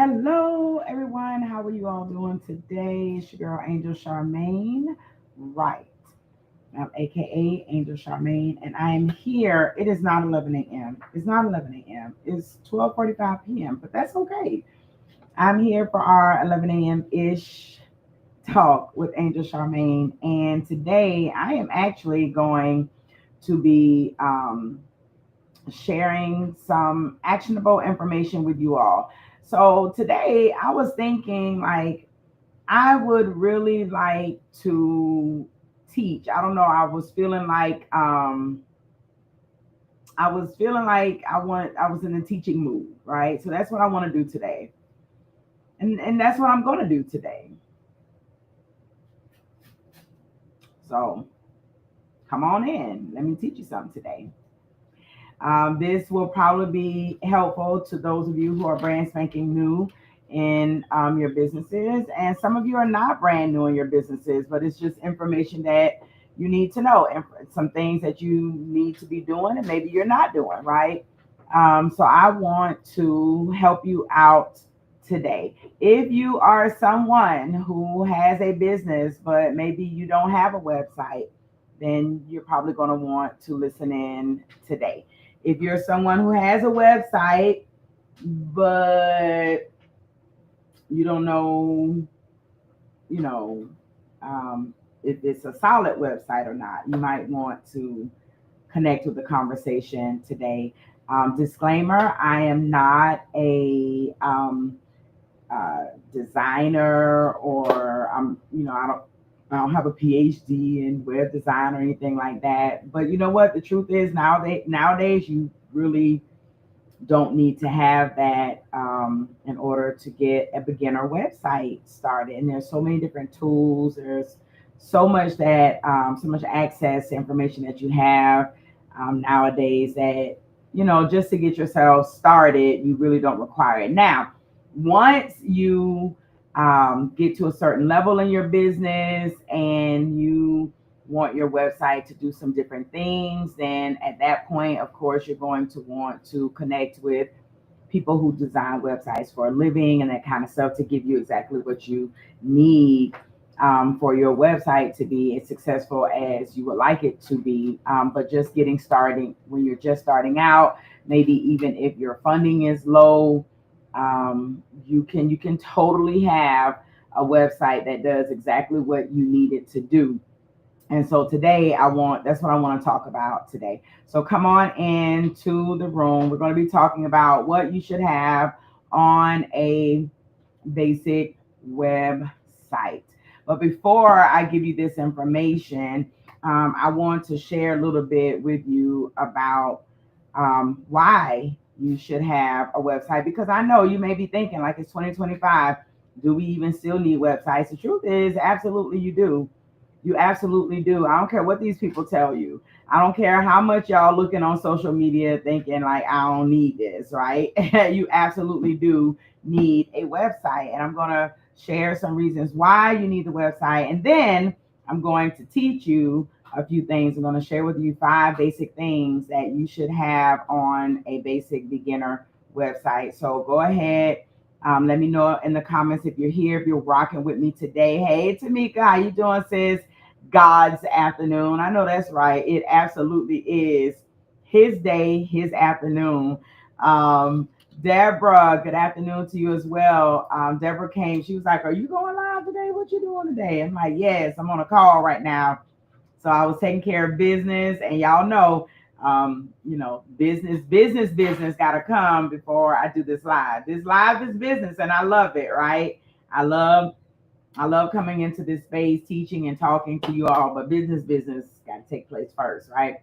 Hello, everyone. How are you all doing today? It's your girl, Angel Charmaine, right? AKA Angel Charmaine, and I am here. It is not 11 a.m. It's not 11 a.m. It's 12:45 p.m., but that's okay. I'm here for our 11 a.m. ish talk with Angel Charmaine, and today I am actually going to be sharing some actionable information with you all. So today I was thinking like I would really like to teach. I don't know, I was in a teaching mood, right? So that's what I want to do today. And that's what I'm going to do today. So come on in. Let me teach you something today. This will probably be helpful to those of you who are brand spanking new in your businesses. And some of you are not brand new in your businesses, but it's just information that you need to know and some things that you need to be doing and maybe you're not doing, right? So I want to help you out today. If you are someone who has a business, but maybe you don't have a website, then you're probably going to want to listen in today. If you're someone who has a website, but you don't know, you know, um, if it's a solid website or not, you might want to connect with the conversation today. Disclaimer: I am not a designer, or I don't have a PhD in web design or anything like that. But you know what? The truth is, nowadays you really don't need to have that in order to get a beginner website started. And there's so many different tools. There's so much access to information that you have nowadays that just to get yourself started, you really don't require it. Now, once you get to a certain level in your business and you want your website to do some different things, then at that point, of course, you're going to want to connect with people who design websites for a living and that kind of stuff to give you exactly what you need for your website to be as successful as you would like it to be. But just getting started when you're just starting out, maybe even if your funding is low, you can totally have a website that does exactly what you need it to do. And so today that's what I want to talk about today. So come on into the room. We're going to be talking about what you should have on a basic website. But before I give you this information, I want to share a little bit with you about why you should have a website, because I know you may be thinking like it's 2025. Do we even still need websites? The truth is, absolutely you do. You absolutely do. I don't care what these people tell you. I don't care how much y'all looking on social media thinking like I don't need this, right? You absolutely do need a website. And I'm going to share some reasons why you need the website. And then I'm going to teach you a few things. I'm going to share with you 5 basic things that you should have on a basic beginner website. So go ahead. Let me know in the comments if you're here, if you're rocking with me today. Hey, Tamika, how you doing, sis? God's afternoon. I know that's right. It absolutely is his day, his afternoon. Um, Deborah, good afternoon to you as well. Deborah came. She was like, "Are you going live today? What you doing today?" I'm like, "Yes, I'm on a call right now." So I was taking care of business, and y'all know, business got to come before I do this live. This live is business, and I love it. Right? I love I love coming into this space, teaching and talking to you all, but business got to take place first, right?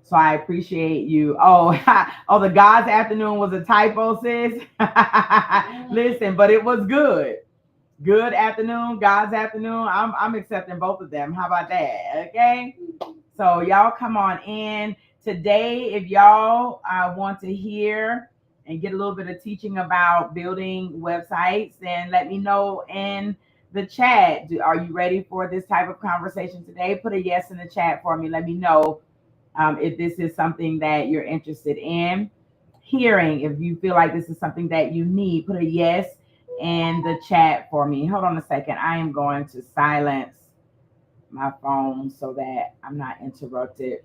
So I appreciate you. Oh, oh, the God's afternoon was a typo, sis. Listen, but it was good. Good afternoon, God's afternoon. I'm accepting both of them. How about that? Okay. So y'all come on in today. If y'all want to hear and get a little bit of teaching about building websites, then let me know in the chat. Are you ready for this type of conversation today? Put a yes in the chat for me. Let me know if this is something that you're interested in hearing. If you feel like this is something that you need, put a yes in the chat for me. Hold on a second. I am going to silence my phone so that I'm not interrupted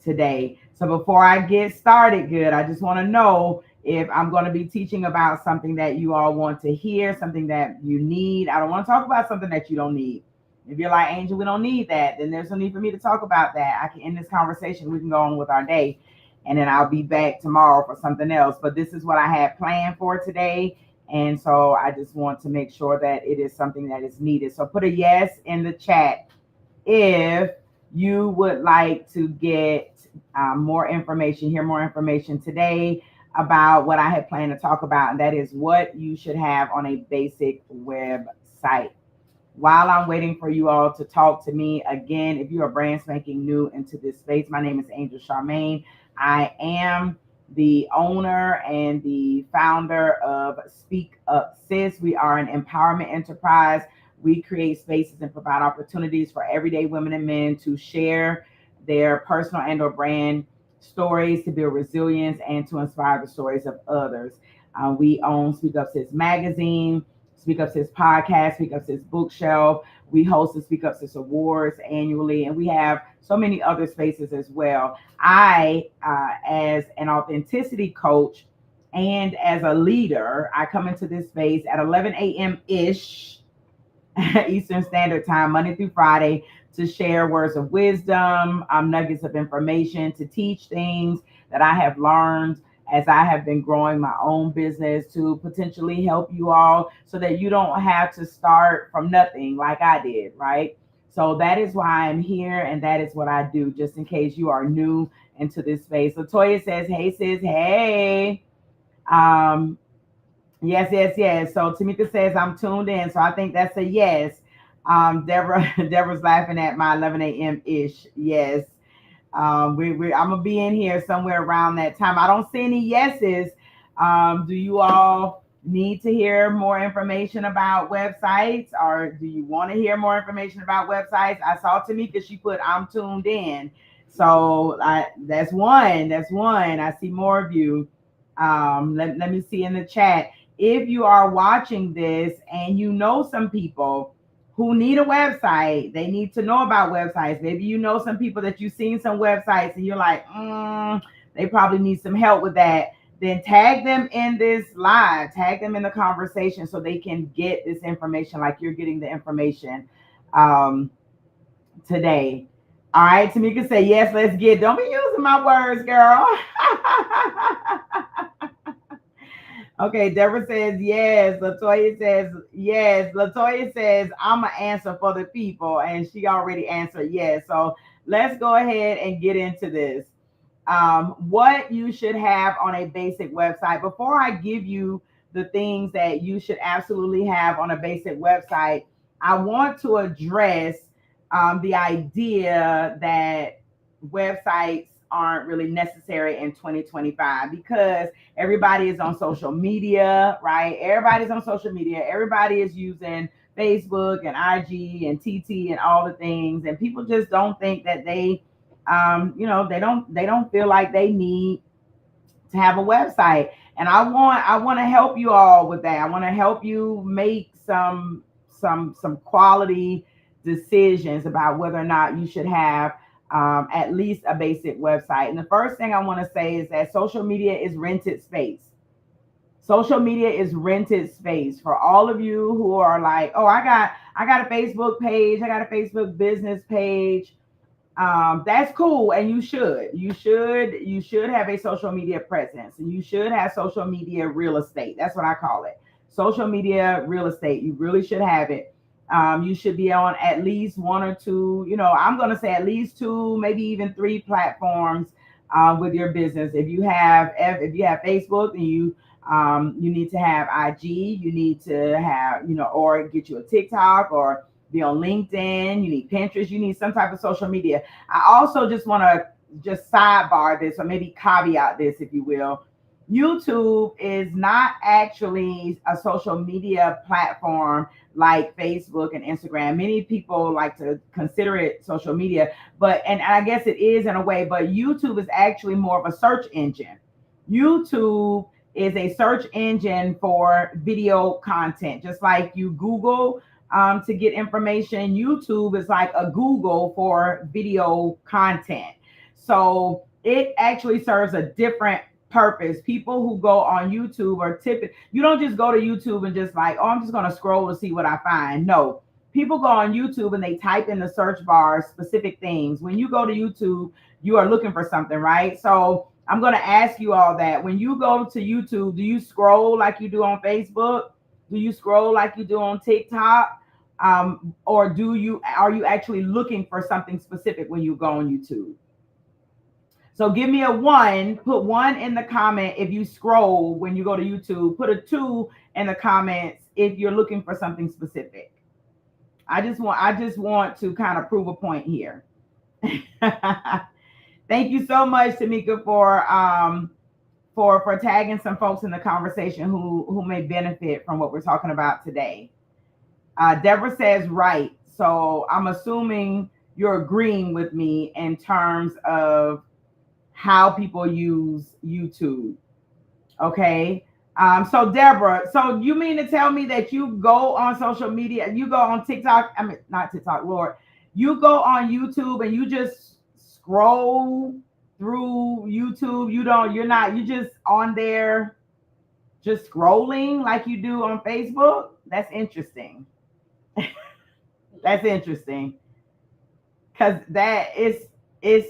today. So before I get started, good, I just want to know if I'm going to be teaching about something that you all want to hear, something that you need. I don't want to talk about something that you don't need. If you're like, Angel, we don't need that, then there's no need for me to talk about that. I can end this conversation. We can go on with our day, and then I'll be back tomorrow for something else. But this is what I had planned for today. And so I just want to make sure that it is something that is needed. So put a yes in the chat if you would like to get more information, hear more information today about what I had planned to talk about, and that is what you should have on a basic website. While I'm waiting for you all to talk to me, again, if you are brand spanking new into this space, my name is Angel Charmaine. I am the owner and the founder of Speak Up Sis. We are an empowerment enterprise. We create spaces and provide opportunities for everyday women and men to share their personal and or brand stories, to build resilience, and to inspire the stories of others. We own Speak Up Sis magazine, Speak Up Sis podcast, Speak Up Sis bookshelf. We host the Speak Up Sis Awards annually, and we have so many other spaces as well. I, as an authenticity coach and as a leader, I come into this space at 11 a.m. ish Eastern Standard Time, Monday through Friday, to share words of wisdom, nuggets of information, to teach things that I have learned as I have been growing my own business, to potentially help you all so that you don't have to start from nothing like I did, right? So that is why I'm here, and that is what I do, just in case you are new into this space. Latoya says, hey, sis, hey. Yes. So Tamika says I'm tuned in. So I think that's a yes. Deborah's laughing at my 11 a.m. ish. Yes. I'm gonna be in here somewhere around that time. I don't see any yeses. Do you all need to hear more information about websites, or do you want to hear more information about websites? I saw Tamika, she put I'm tuned in. So that's one. I see more of you. Let me see in the chat. If you are watching this and you know some people who need a website, they need to know about websites. Maybe you know some people that you've seen some websites and you're like, they probably need some help with that. Then tag them in this live, tag them in the conversation so they can get this information like you're getting the information today. All right, Tamika say, yes, let's get. Don't be using my words, girl. Okay, Deborah says yes. Latoya says yes. Latoya says I'm an answer for the people, and she already answered yes. So let's go ahead and get into this. What you should have on a basic website. Before I give you the things that you should absolutely have on a basic website, I want to address the idea that websites aren't really necessary in 2025 because everybody is on social media, right? Everybody's on social media. Everybody is using Facebook and IG and TT and all the things, and people just don't think that they they don't feel like they need to have a website. And I want to help you all with that. I want to help you make some quality decisions about whether or not you should have at least a basic website. And the first thing I want to say is that social media is rented space. Social media is rented space for all of you who are like, oh, I got a Facebook page, I got a Facebook business page. That's cool, and you should have a social media presence, and you should have social media real estate. That's what I call it. Social media real estate. You really should have it. You should be on at least one or two, I'm going to say at least two, maybe even three platforms with your business. If you have Facebook, and you need to have IG, you need to have, or get you a TikTok, or be on LinkedIn, you need Pinterest, you need some type of social media. I also just want to just sidebar this, or maybe caveat this, if you will. YouTube is not actually a social media platform like Facebook and Instagram. Many people like to consider it social media, and I guess it is in a way, but YouTube is actually more of a search engine. YouTube is a search engine for video content. Just like you Google to get information, YouTube is like a Google for video content. So it actually serves a different purpose. People who go on YouTube are typically, you don't just go to YouTube and just like, oh, I'm just going to scroll to see what I find. No, people go on YouTube and they type in the search bar specific things. When you go to YouTube, you are looking for something, right? So I'm going to ask you all that. When you go to YouTube, do you scroll like you do on Facebook? Do you scroll like you do on TikTok? Or are you actually looking for something specific when you go on YouTube? So give me a 1, put 1 in the comment if you scroll when you go to YouTube, put a 2 in the comments if you're looking for something specific. I just want to kind of prove a point here. Thank you so much, Tamika, for tagging some folks in the conversation who may benefit from what we're talking about today. Deborah says right. So I'm assuming you're agreeing with me in terms of how people use YouTube. Okay. So Deborah, so you mean to tell me that you go on social media, you go on TikTok, I mean, not TikTok, Lord, you go on YouTube and you just scroll through YouTube. You're just on there just scrolling like you do on Facebook? That's interesting. That's interesting. Because that is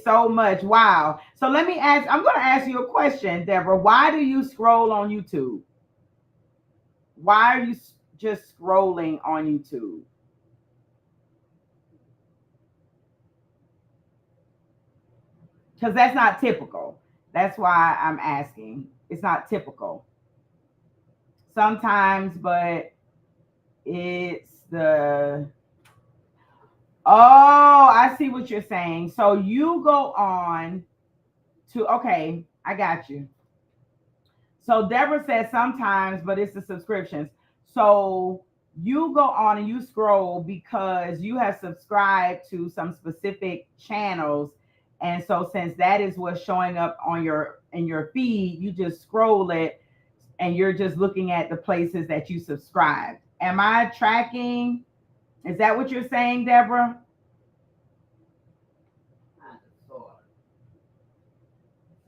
so much. Wow. So I'm going to ask you a question, Deborah. Why do you scroll on YouTube? Why are you just scrolling on YouTube? Because that's not typical. That's why I'm asking. It's not typical. Sometimes, but it's the... Oh, I see what you're saying. So you go on to, okay, I got you. So Deborah says sometimes, but it's the subscriptions. So you go on and you scroll because you have subscribed to some specific channels. And so since that is what's showing up on in your feed, you just scroll it and you're just looking at the places that you subscribed. Am I tracking? Is that what you're saying, Deborah?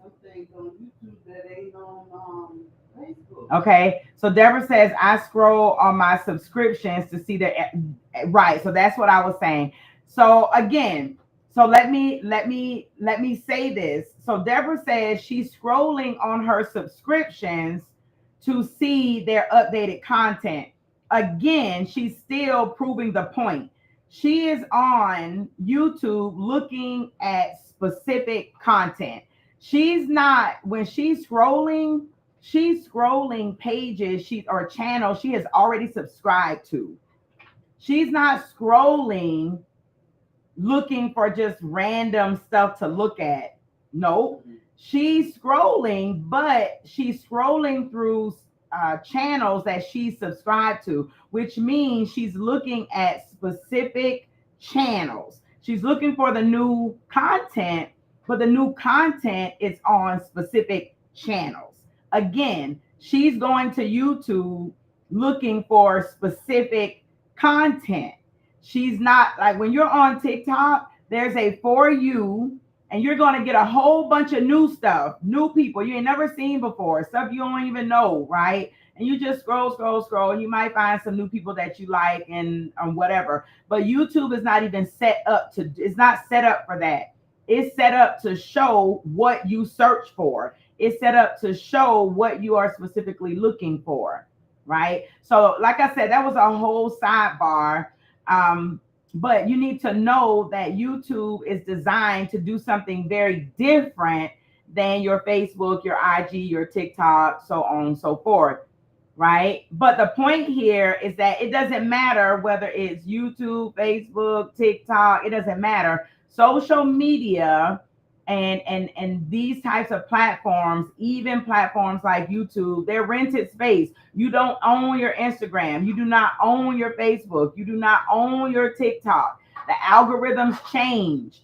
Some things on YouTube that ain't on Facebook. Okay, so Deborah says I scroll on my subscriptions to see the right. So that's what I was saying. So again, so let me say this. So Deborah says she's scrolling on her subscriptions to see their updated content. Again, she's still proving the point. She is on YouTube looking at specific content. She's not, when she's scrolling pages or channels she has already subscribed to. She's not scrolling looking for just random stuff to look at. No, she's scrolling, but she's scrolling through channels that she's subscribed to, which means she's looking at specific channels. She's looking for the new content, but the new content is on specific channels. Again, she's going to YouTube looking for specific content. She's not like when you're on TikTok, there's a For You, and you're going to get a whole bunch of new stuff, new people you ain't never seen before, stuff you don't even know, right? And you just scroll, and you might find some new people that you like and whatever. But YouTube is not even set up it's not set up for that. It's set up to show what you search for. It's set up to show what you are specifically looking for, right? So like I said, that was a whole sidebar. But you need to know that YouTube is designed to do something very different than your Facebook, your IG, your TikTok, so on and so forth, right? But the point here is that it doesn't matter whether it's YouTube, Facebook, TikTok, it doesn't matter. Social media and these types of platforms, even platforms like YouTube, they're rented space. You don't own your Instagram. You do not own your Facebook. You do not own your TikTok. The algorithms change.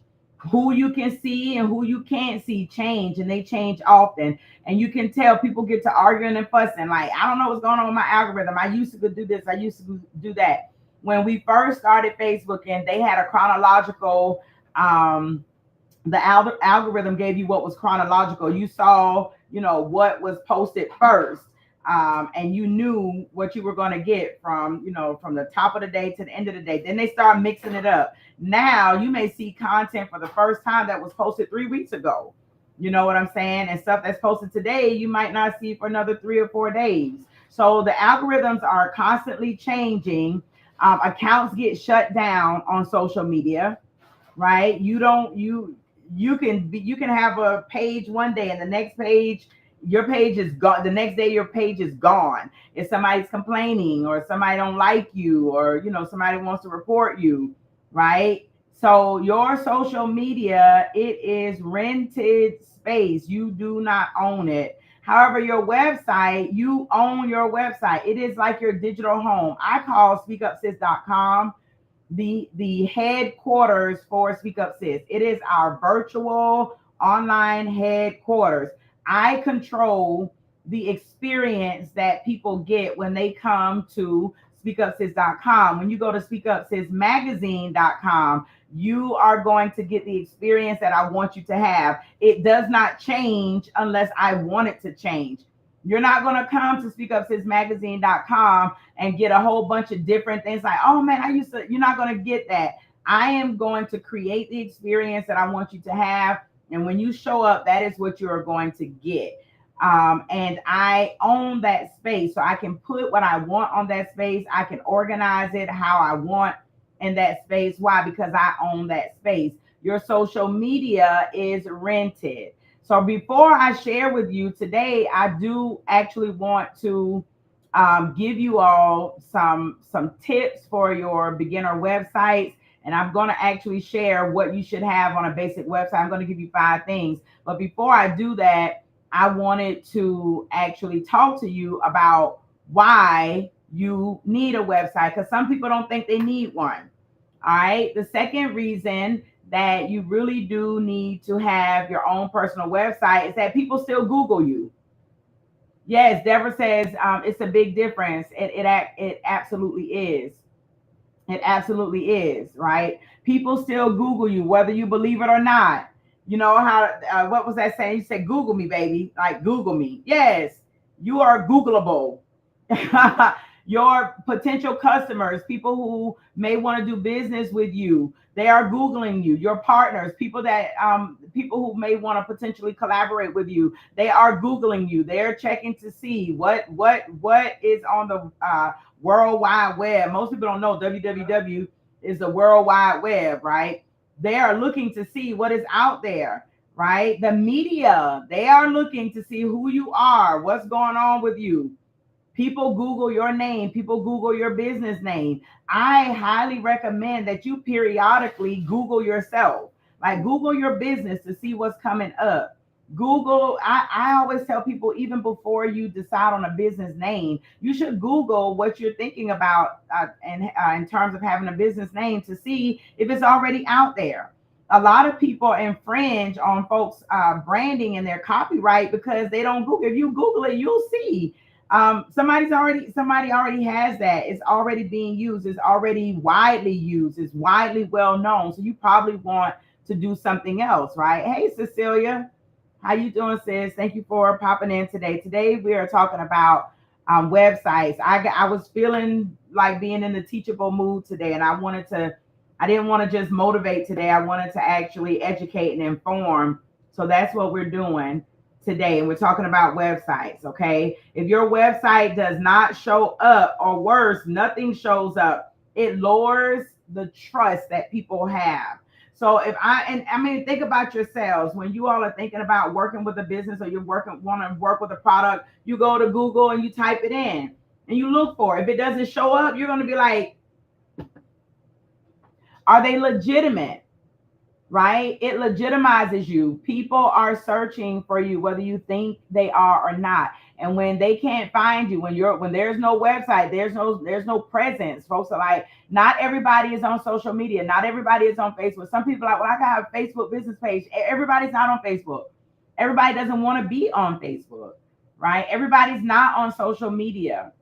who you can see and who you can't see change, and they change often. And you can tell people get to arguing and fussing. Like, I don't know what's going on with my algorithm. I used to do this. I used to do that. When we first started Facebook, and they had a chronological, the algorithm gave you what was chronological. You saw, what was posted first, and you knew what you were going to get from, from the top of the day to the end of the day. Then they start mixing it up. Now you may see content for the first time that was posted 3 weeks ago. You know what I'm saying? And stuff that's posted today, you might not see for another 3 or 4 days. So the algorithms are constantly changing. Accounts get shut down on social media, right? You can have a page one day, and the next page your page is gone. The next day your page is gone. If somebody's complaining, or somebody don't like you, or somebody wants to report you, right? So your social media, it is rented space. You do not own it. However, your website, you own your website. It is like your digital home. I call speakupsis.com the headquarters for Speak Up Sis. It is our virtual online headquarters. I control the experience that people get when they come to speakupsis.com. When you go to speakupsismagazine.com, you are going to get the experience that I want you to have. It does not change unless I want it to change. You're not going to come to speakupsismagazine.com and get a whole bunch of different things like, oh man, you're not going to get that. I am going to create the experience that I want you to have. And when you show up, that is what you're going to get. And I own that space. So I can put what I want on that space. I can organize it how I want in that space. Why? Because I own that space. Your social media is rented. So before I share with you today, I do actually want to give you all some tips for your beginner websites. And I'm going to actually share what you should have on a basic website. I'm going to give you 5 things. But before I do that, I wanted to actually talk to you about why you need a website, because some people don't think they need one. All right. The second reason that you really do need to have your own personal website is that people still Google you. Yes, Deborah says it's a big difference. It absolutely is. It absolutely is, right? People still Google you, whether you believe it or not. You know how, what was that saying? You said, Google me, baby. Like, Google me. Yes, you are Googleable. Your potential customers, people who may want to do business with you, they are Googling you. Your partners, people who may want to potentially collaborate with you, they are Googling you. They're checking to see what is on the World Wide Web. Most people don't know www is the World Wide Web, right? They are looking to see what is out there, right? The media, they are looking to see who you are, what's going on with you. People Google your name. People Google your business name. I highly recommend that you periodically Google yourself. Like, Google your business to see what's coming up. Google, I always tell people, even before you decide on a business name, you should Google what you're thinking about in terms of having a business name, to see if it's already out there. A lot of people infringe on folks' branding and their copyright because they don't Google. If you Google it, you'll see somebody already has that. It's already being used. It's already widely used. It's widely well known. So you probably want to do something else, right? Hey, Cecilia, how you doing, sis? Thank you for popping in today. Today we are talking about websites. I was feeling like being in the teachable mood today, and I didn't want to just motivate today. I wanted to actually educate and inform. So that's what we're doing today. And we're talking about websites. Okay. If your website does not show up, or worse, nothing shows up, it lowers the trust that people have. So think about yourselves. When you all are thinking about working with a business, or want to work with a product, you go to Google and you type it in and you look for it. If it doesn't show up, you're going to be like, are they legitimate? Right? It legitimizes you. People are searching for you, whether you think they are or not. And when they can't find you, when there's no website, there's no presence. Folks are like, not everybody is on social media. Not everybody is on Facebook. Some people are like, well, I got a Facebook business page. Everybody's not on Facebook. Everybody doesn't want to be on Facebook, right? Everybody's not on social media.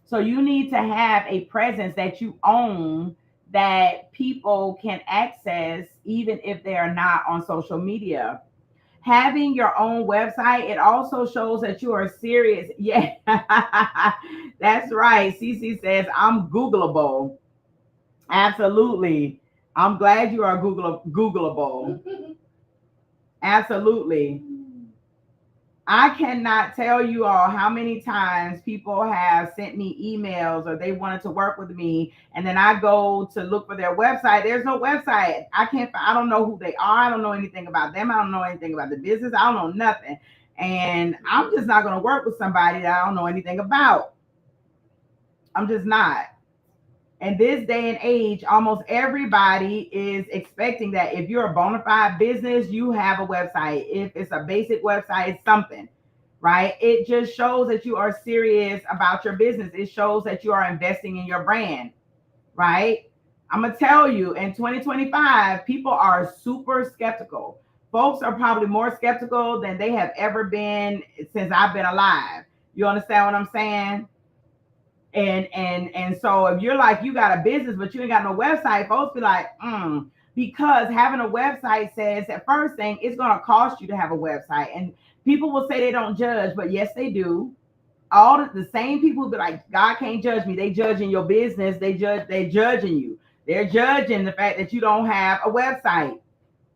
So you need to have a presence that you own, that people can access even if they are not on social media. Having your own website, it also shows that you are serious. Yeah, that's right. Cece says, I'm Googleable. Absolutely. I'm glad you are Googleable. Absolutely. I cannot tell you all how many times people have sent me emails or they wanted to work with me, and then I go to look for their website. There's no website. I don't know who they are. I don't know anything about them. I don't know anything about the business. I don't know nothing. And I'm just not going to work with somebody that I don't know anything about. I'm just not. In this day and age, almost everybody is expecting that if you're a bona fide business, you have a website. If it's a basic website, it's something, right? It just shows that you are serious about your business. It shows that you are investing in your brand, right? I'm going to tell you, in 2025, people are super skeptical. Folks are probably more skeptical than they have ever been since I've been alive. You understand what I'm saying? And so if you're like, you got a business but you ain't got no website, folks be like, because having a website says that first thing, it's going to cost you to have a website. And people will say they don't judge, but yes they do. All the same people will be like, God can't judge me. They judging your business. They judging you. They're judging the fact that you don't have a website.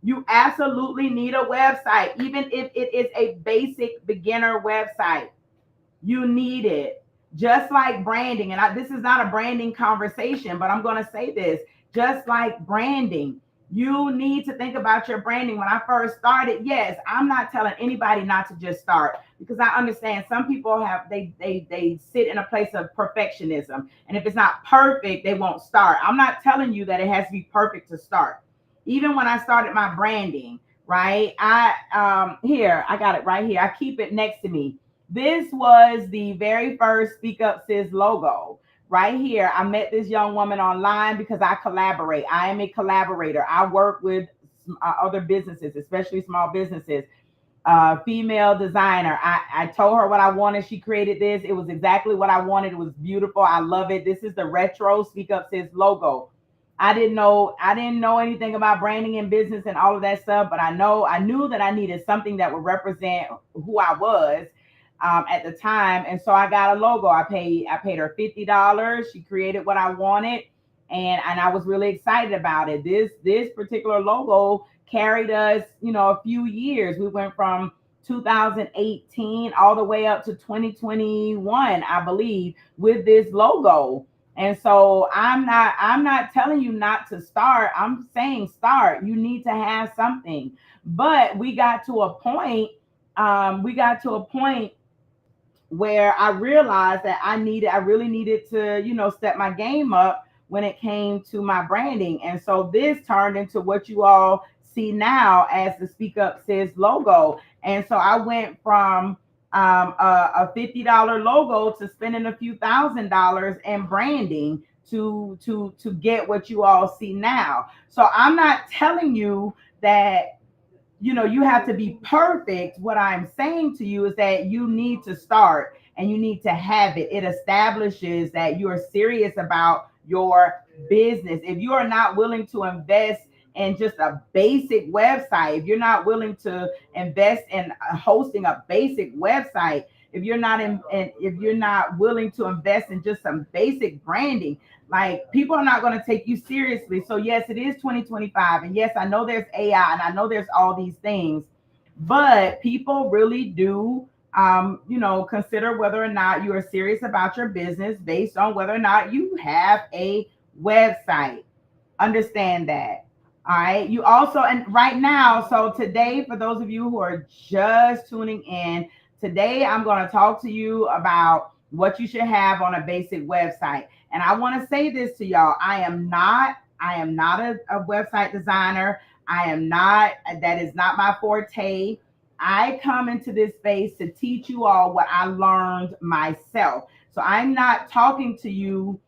You absolutely need a website, even if it is a basic beginner website. You need it. Just like branding, and this is not a branding conversation, but I'm going to say this. Just like branding, you need to think about your branding. When I first started, yes, I'm not telling anybody not to just start, because I understand some people they sit in a place of perfectionism, and if it's not perfect, they won't start. I'm not telling you that it has to be perfect to start. Even when I started my branding, right? Here, I got it right here. I keep it next to me. This was the very first Speak Up Sis logo right here. I met this young woman online because I collaborate. I am a collaborator. I work with other businesses, especially small businesses. Female designer. I told her what I wanted. She created this. It was exactly what I wanted. It was beautiful. I love it. This is the retro Speak Up Sis logo. I didn't know anything about branding and business and all of that stuff, but I knew that I needed something that would represent who I was at the time. And so I got a logo. I paid her $50. She created what I wanted, and I was really excited about it. This particular logo carried us, a few years. We went from 2018 all the way up to 2021, I believe, with this logo. And so I'm not telling you not to start. I'm saying start. You need to have something. But we got to a point. Where I realized that I really needed to, step my game up when it came to my branding. And so this turned into what you all see now as the Speak Up Sis logo. And so I went from a $50 logo to spending a few $1,000s in branding to get what you all see now. So I'm not telling you that you have to be perfect. What I'm saying to you is that you need to start and you need to have it. It establishes that you're serious about your business. If you are not willing to invest in just a basic website, if you're not willing to invest in hosting a basic website, if you're not willing to invest in just some basic branding, like, people are not going to take you seriously. So yes, it is 2025, and yes, I know there's AI, and I know there's all these things, but people really do consider whether or not you are serious about your business based on whether or not you have a website. Understand that. All right. You also, and right now, so today, for those of you who are just tuning in, today I'm going to talk to you about what you should have on a basic website. And I want to say this to y'all. I am not a website designer. That is not my forte. I come into this space to teach you all what I learned myself. So I'm not talking to you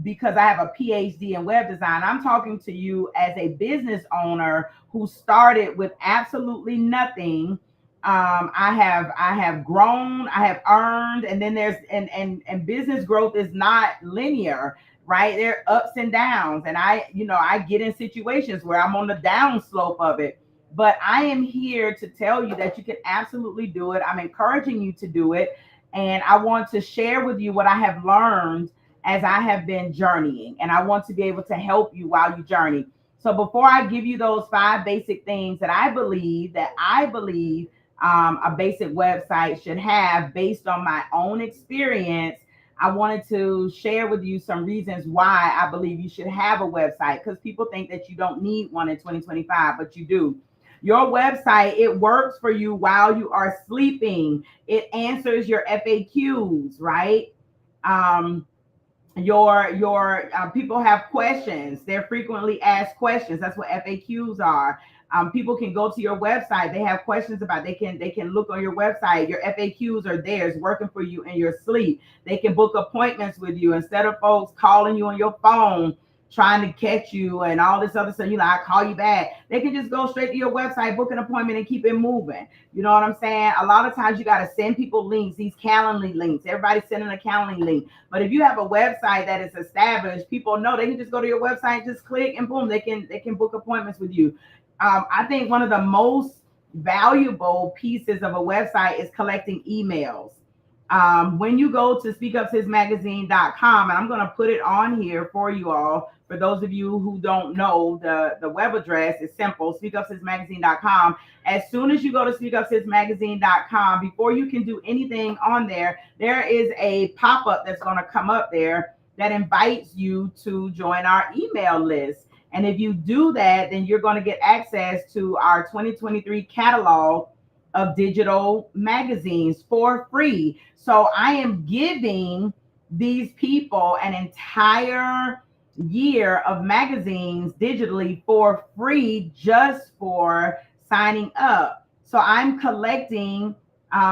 because I have a PhD in web design. I'm talking to you as a business owner who started with absolutely nothing. I have grown, I have earned, and then there's and business growth is not linear, right? There are ups and downs, and I get in situations where I'm on the down slope of it. But I am here to tell you that you can absolutely do it. I'm encouraging you to do it, and I want to share with you what I have learned as I have been journeying, and I want to be able to help you while you journey. So before I give you those 5 basic things that I believe a basic website should have based on my own experience, I wanted to share with you some reasons why I believe you should have a website, because people think that you don't need one in 2025, but you do. Your website, it works for you while you are sleeping. It answers your FAQs, right? Um, your people have questions. They're frequently asked questions. That's what FAQs are. People can go to your website. They have questions about. They can look on your website. Your FAQs are there. It's working for you in your sleep. They can book appointments with you instead of folks calling you on your phone trying to catch you and all this other stuff. I call you back. They can just go straight to your website, book an appointment, and keep it moving. You know what I'm saying? A lot of times you got to send people links, these Calendly links. Everybody's sending a Calendly link. But if you have a website that is established, people know they can just go to your website, just click, and boom, they can book appointments with you. I think one of the most valuable pieces of a website is collecting emails. When you go to speakupsismagazine.com, and I'm going to put it on here for you all. For those of you who don't know, the web address is simple, speakupsismagazine.com. As soon as you go to speakupsismagazine.com, before you can do anything on there, there is a pop-up that's going to come up there that invites you to join our email list. And if you do that, then you're going to get access to our 2023 catalog of digital magazines for free. So I am giving these people an entire year of magazines digitally for free just for signing up. So I'm collecting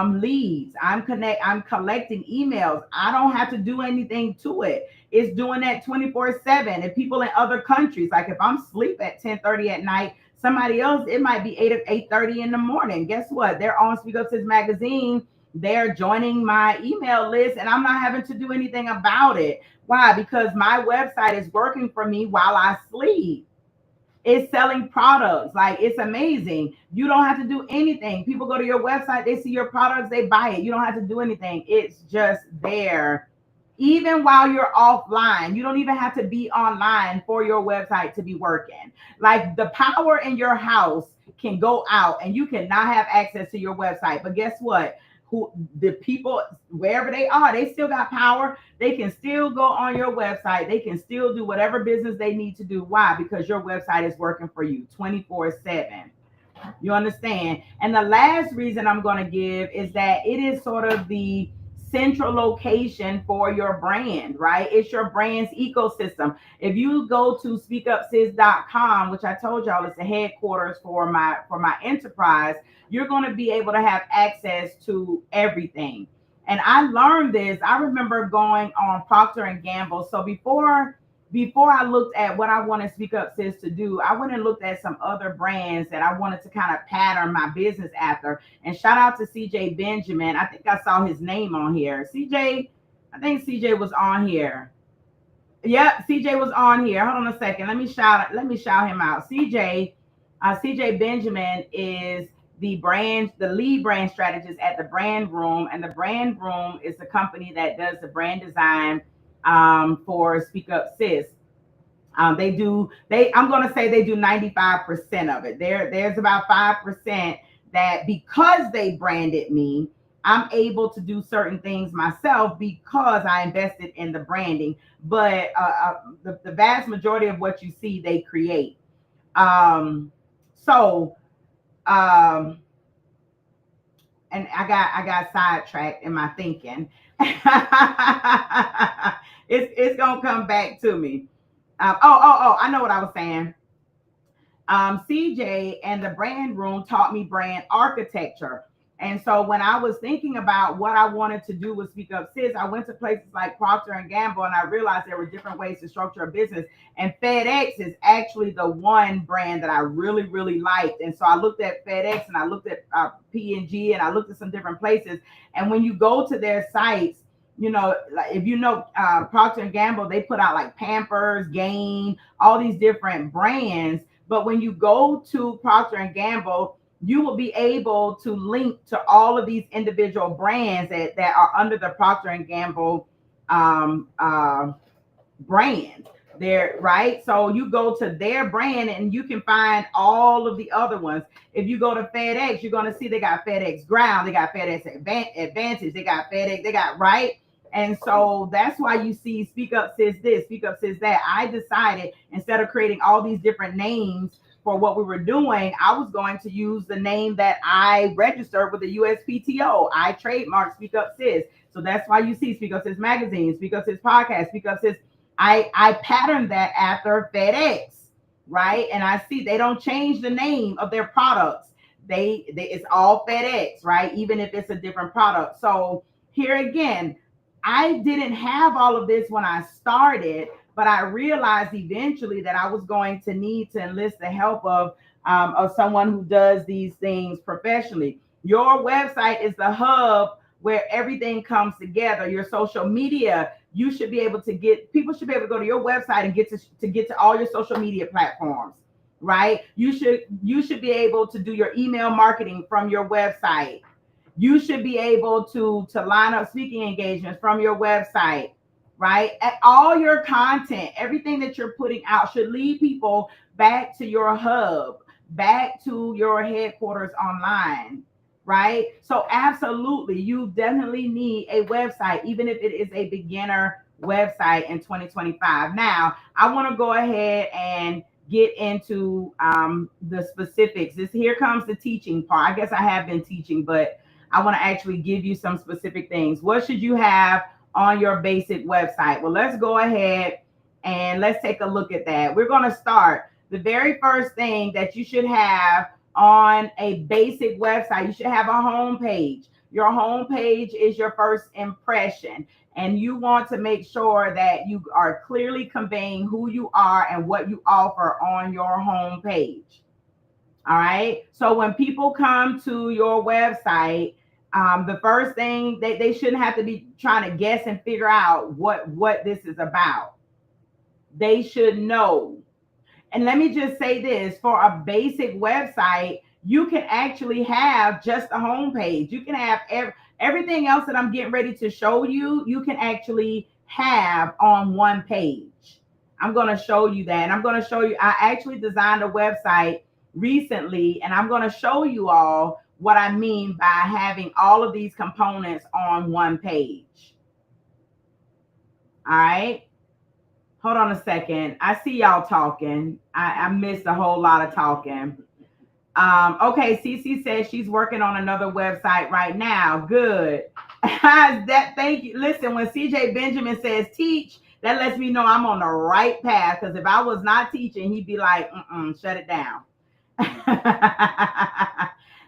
leads. I'm collecting emails. I don't have to do anything to it. It's doing that 24/7. If people in other countries, like if I'm asleep at 10:30 at night, somebody else, it might be 8 or 8:30 in the morning. Guess what? They're on Speak Up Sis Magazine. They're joining my email list, and I'm not having to do anything about it. Why? Because my website is working for me while I sleep. It's selling products. Like, it's amazing. You don't have to do anything. People go to your website, they see your products, they buy it. You don't have to do anything. It's just there. Even while you're offline, you don't even have to be online for your website to be working. Like, the power in your house can go out and you cannot have access to your website. But guess what? The people, wherever they are, they still got power. They can still go on your website. They can still do whatever business they need to do. Why? Because your website is working for you 24/7. You understand? And the last reason I'm going to give is that it is sort of the central location for your brand, right? It's your brand's ecosystem. If you go to speakupsis.com, which I told y'all is the headquarters for my enterprise, you're going to be able to have access to everything. And I learned this. I remember going on Procter and Gamble. So before I looked at what I wanted Speak Up Sis to do, I went and looked at some other brands that I wanted to kind of pattern my business after. And shout out to CJ Benjamin. I think I saw his name on here. I think CJ was on here. Yep, CJ was on here. Hold on a second. Let me shout him out. CJ Benjamin is the lead brand strategist at the Brand Room, and the Brand Room is the company that does the brand design for Speak Up Sis. I'm going to say they do 95% of it. There's about 5% that, because they branded me, I'm able to do certain things myself because I invested in the branding. But the vast majority of what you see, they create. So and I got sidetracked in my thinking. It's gonna come back to me. I know what I was saying. CJ and the brand room taught me brand architecture. And so when I was thinking about what I wanted to do with Speak Up Sis, I went to places like Procter and Gamble, and I realized there were different ways to structure a business. And FedEx is actually the one brand that I really, really liked. And so I looked at FedEx, and I looked at P&G, and I looked at some different places. And when you go to their sites, like if Procter and Gamble, they put out like Pampers, Gain, all these different brands. But when you go to Procter and Gamble, you will be able to link to all of these individual brands that are under the Procter and Gamble brand there, right? So you go to their brand and you can find all of the other ones. If you go to FedEx, you're going to see they got FedEx Ground, they got FedEx Advantage, they got FedEx, they got, right? And so that's why you see Speak Up Sis this, Speak Up Sis that. I decided instead of creating all these different names for what we were doing, I was going to use the name that I registered with the USPTO. I trademarked Speak Up Sis. So that's why you see Speak Up Sis Magazine, Speak Up Sis Podcast, Speak Up Sis. I patterned that after FedEx, right? And I see they don't change the name of their products. They it's all FedEx, right? Even if it's a different product. So here again, I didn't have all of this when I started, but I realized eventually that I was going to need to enlist the help of someone who does these things professionally. Your website is the hub where everything comes together. Your social media, you should be able to people should be able to go to your website and get to all your social media platforms, right? You should be able to do your email marketing from your website. You should be able to line up speaking engagements from your website, right? All your content, everything that you're putting out should lead people back to your hub, back to your headquarters online, right? So absolutely, you definitely need a website, even if it is a beginner website in 2025. Now, I want to go ahead and get into the specifics. Here comes the teaching part. I guess I have been teaching, but I want to actually give you some specific things. What should you have on your basic website? Well, let's go ahead and let's take a look at that. We're going to start. The very first thing that you should have on a basic website, you should have a home page. Your home page is your first impression, and you want to make sure that you are clearly conveying who you are and what you offer on your home page. All right. So when people come to your website, the first thing they shouldn't have to be trying to guess and figure out what this is about. They should know. And let me just say this, for a basic website, you can actually have just a homepage. You can have everything else that I'm getting ready to show you, you can actually have on one page. I'm going to show you that. And I'm going to show you, I actually designed a website recently, and I'm going to show you all what I mean by having all of these components on one page. All right. Hold on a second. I see y'all talking. I missed a whole lot of talking. Okay, Cece says she's working on another website right now. Good. Thank you. Listen, when CJ Benjamin says teach, that lets me know I'm on the right path. Because if I was not teaching, he'd be like, shut it down.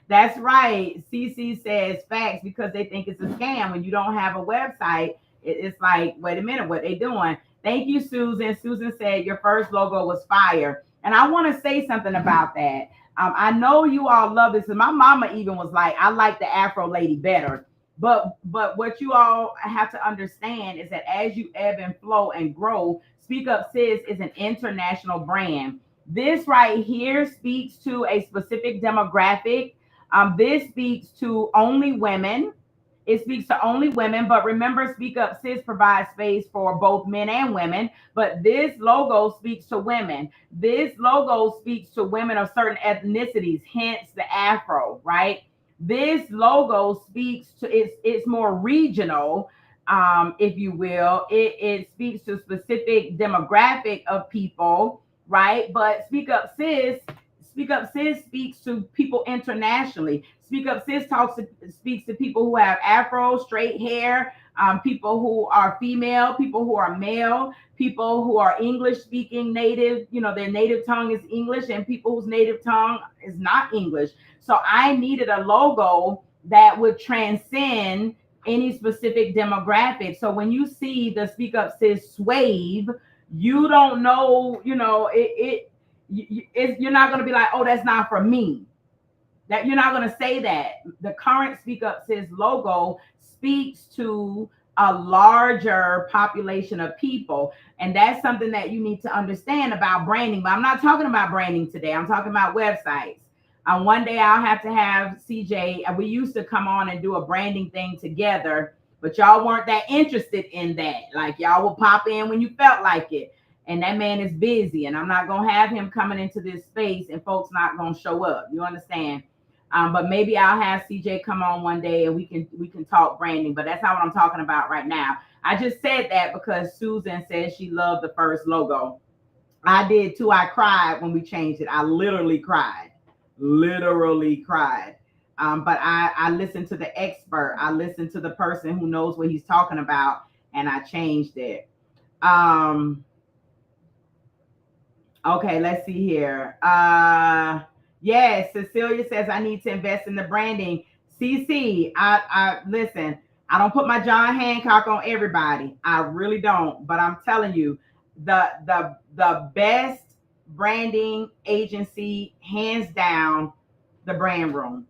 That's right. CC says facts, because they think it's a scam. When you don't have a website, it's like, wait a minute, what they doing? Thank you, Susan. Susan said your first logo was fire. And I want to say something about that. I know you all love this. And my mama even was like, I like the Afro lady better. But what you all have to understand is that as you ebb and flow and grow, Speak Up Sis is an international brand. This right here speaks to a specific demographic. This speaks to only women. It speaks to only women, but remember, Speak Up Sis provides space for both men and women, but this logo speaks to women. This logo speaks to women of certain ethnicities, hence the Afro, right? This logo speaks to, it's more regional, if you will. It speaks to a specific demographic of people, right? But Speak Up Sis speaks to people internationally. Speak Up Sis speaks to people who have afro, straight hair, people who are female, people who are male, people who are English speaking native, their native tongue is English, and people whose native tongue is not English. So I needed a logo that would transcend any specific demographic. So when you see the Speak Up Sis Swave, you don't know, you're not going to be like, oh, that's not for me. That you're not going to say that. The current Speak Up Sis logo speaks to a larger population of people. And that's something that you need to understand about branding. But I'm not talking about branding today. I'm talking about websites. One day I'll have to have CJ, and we used to come on and do a branding thing together, but y'all weren't that interested in that. Like y'all would pop in when you felt like it. And that man is busy, and I'm not going to have him coming into this space and folks not going to show up. You understand? But maybe I'll have CJ come on one day and we can talk branding, but that's not what I'm talking about right now. I just said that because Susan said she loved the first logo. I did too. I cried when we changed it. I literally cried. But I listened to the expert. I listened to the person who knows what he's talking about, and I changed it. Okay, let's see here. Yes, Cecilia says I need to invest in the branding. CC, I listen. I don't put my John Hancock on everybody. I really don't. But I'm telling you, the best branding agency, hands down, the Brand Room.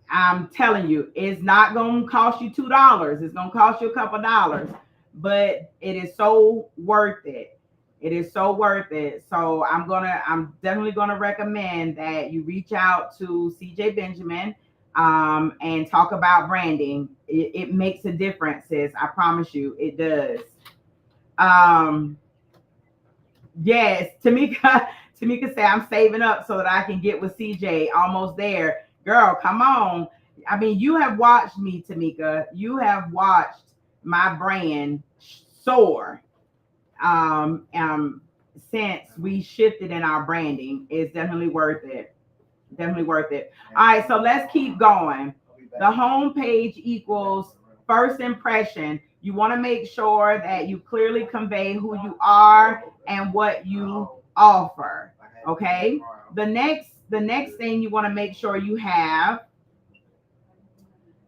I'm telling you, it's not going to cost you $2. It's going to cost you a couple dollars, but it is so worth it. It is so worth it. So I'm definitely gonna recommend that you reach out to CJ Benjamin and talk about branding. It makes a difference, sis. I promise you, it does. Yes, Tamika said I'm saving up so that I can get with CJ. Almost there, girl. Come on. I mean, you have watched me, Tamika. You have watched my brand soar. Since we shifted in our branding, it's definitely worth it. Definitely worth it. All right, so let's keep going. The home page equals first impression. You want to make sure that you clearly convey who you are and what you offer. Okay. The next thing you want to make sure you have,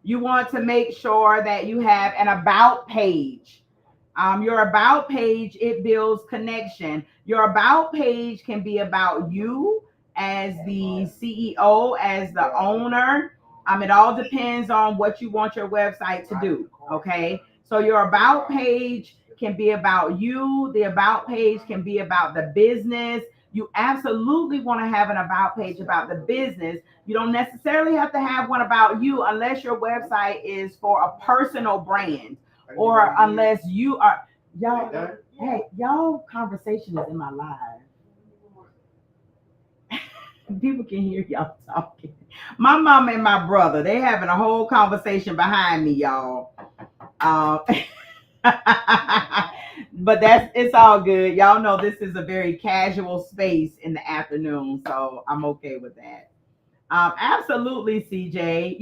you want to make sure that you have an about page. Your about page, it builds connection. Your about page can be about you as the CEO, as the owner. It all depends on what you want your website to do. Okay. So your about page can be about you. The about page can be about the business. You absolutely want to have an about page about the business. You don't necessarily have to have one about you unless your website is for a personal brand, or unless you are y'all. Hey, y'all conversation is in my live. People can hear y'all talking. My mom and my brother, they having a whole conversation behind me, y'all. Um, but it's all good. Y'all know this is a very casual space in the afternoon, so I'm okay with that. Absolutely, CJ.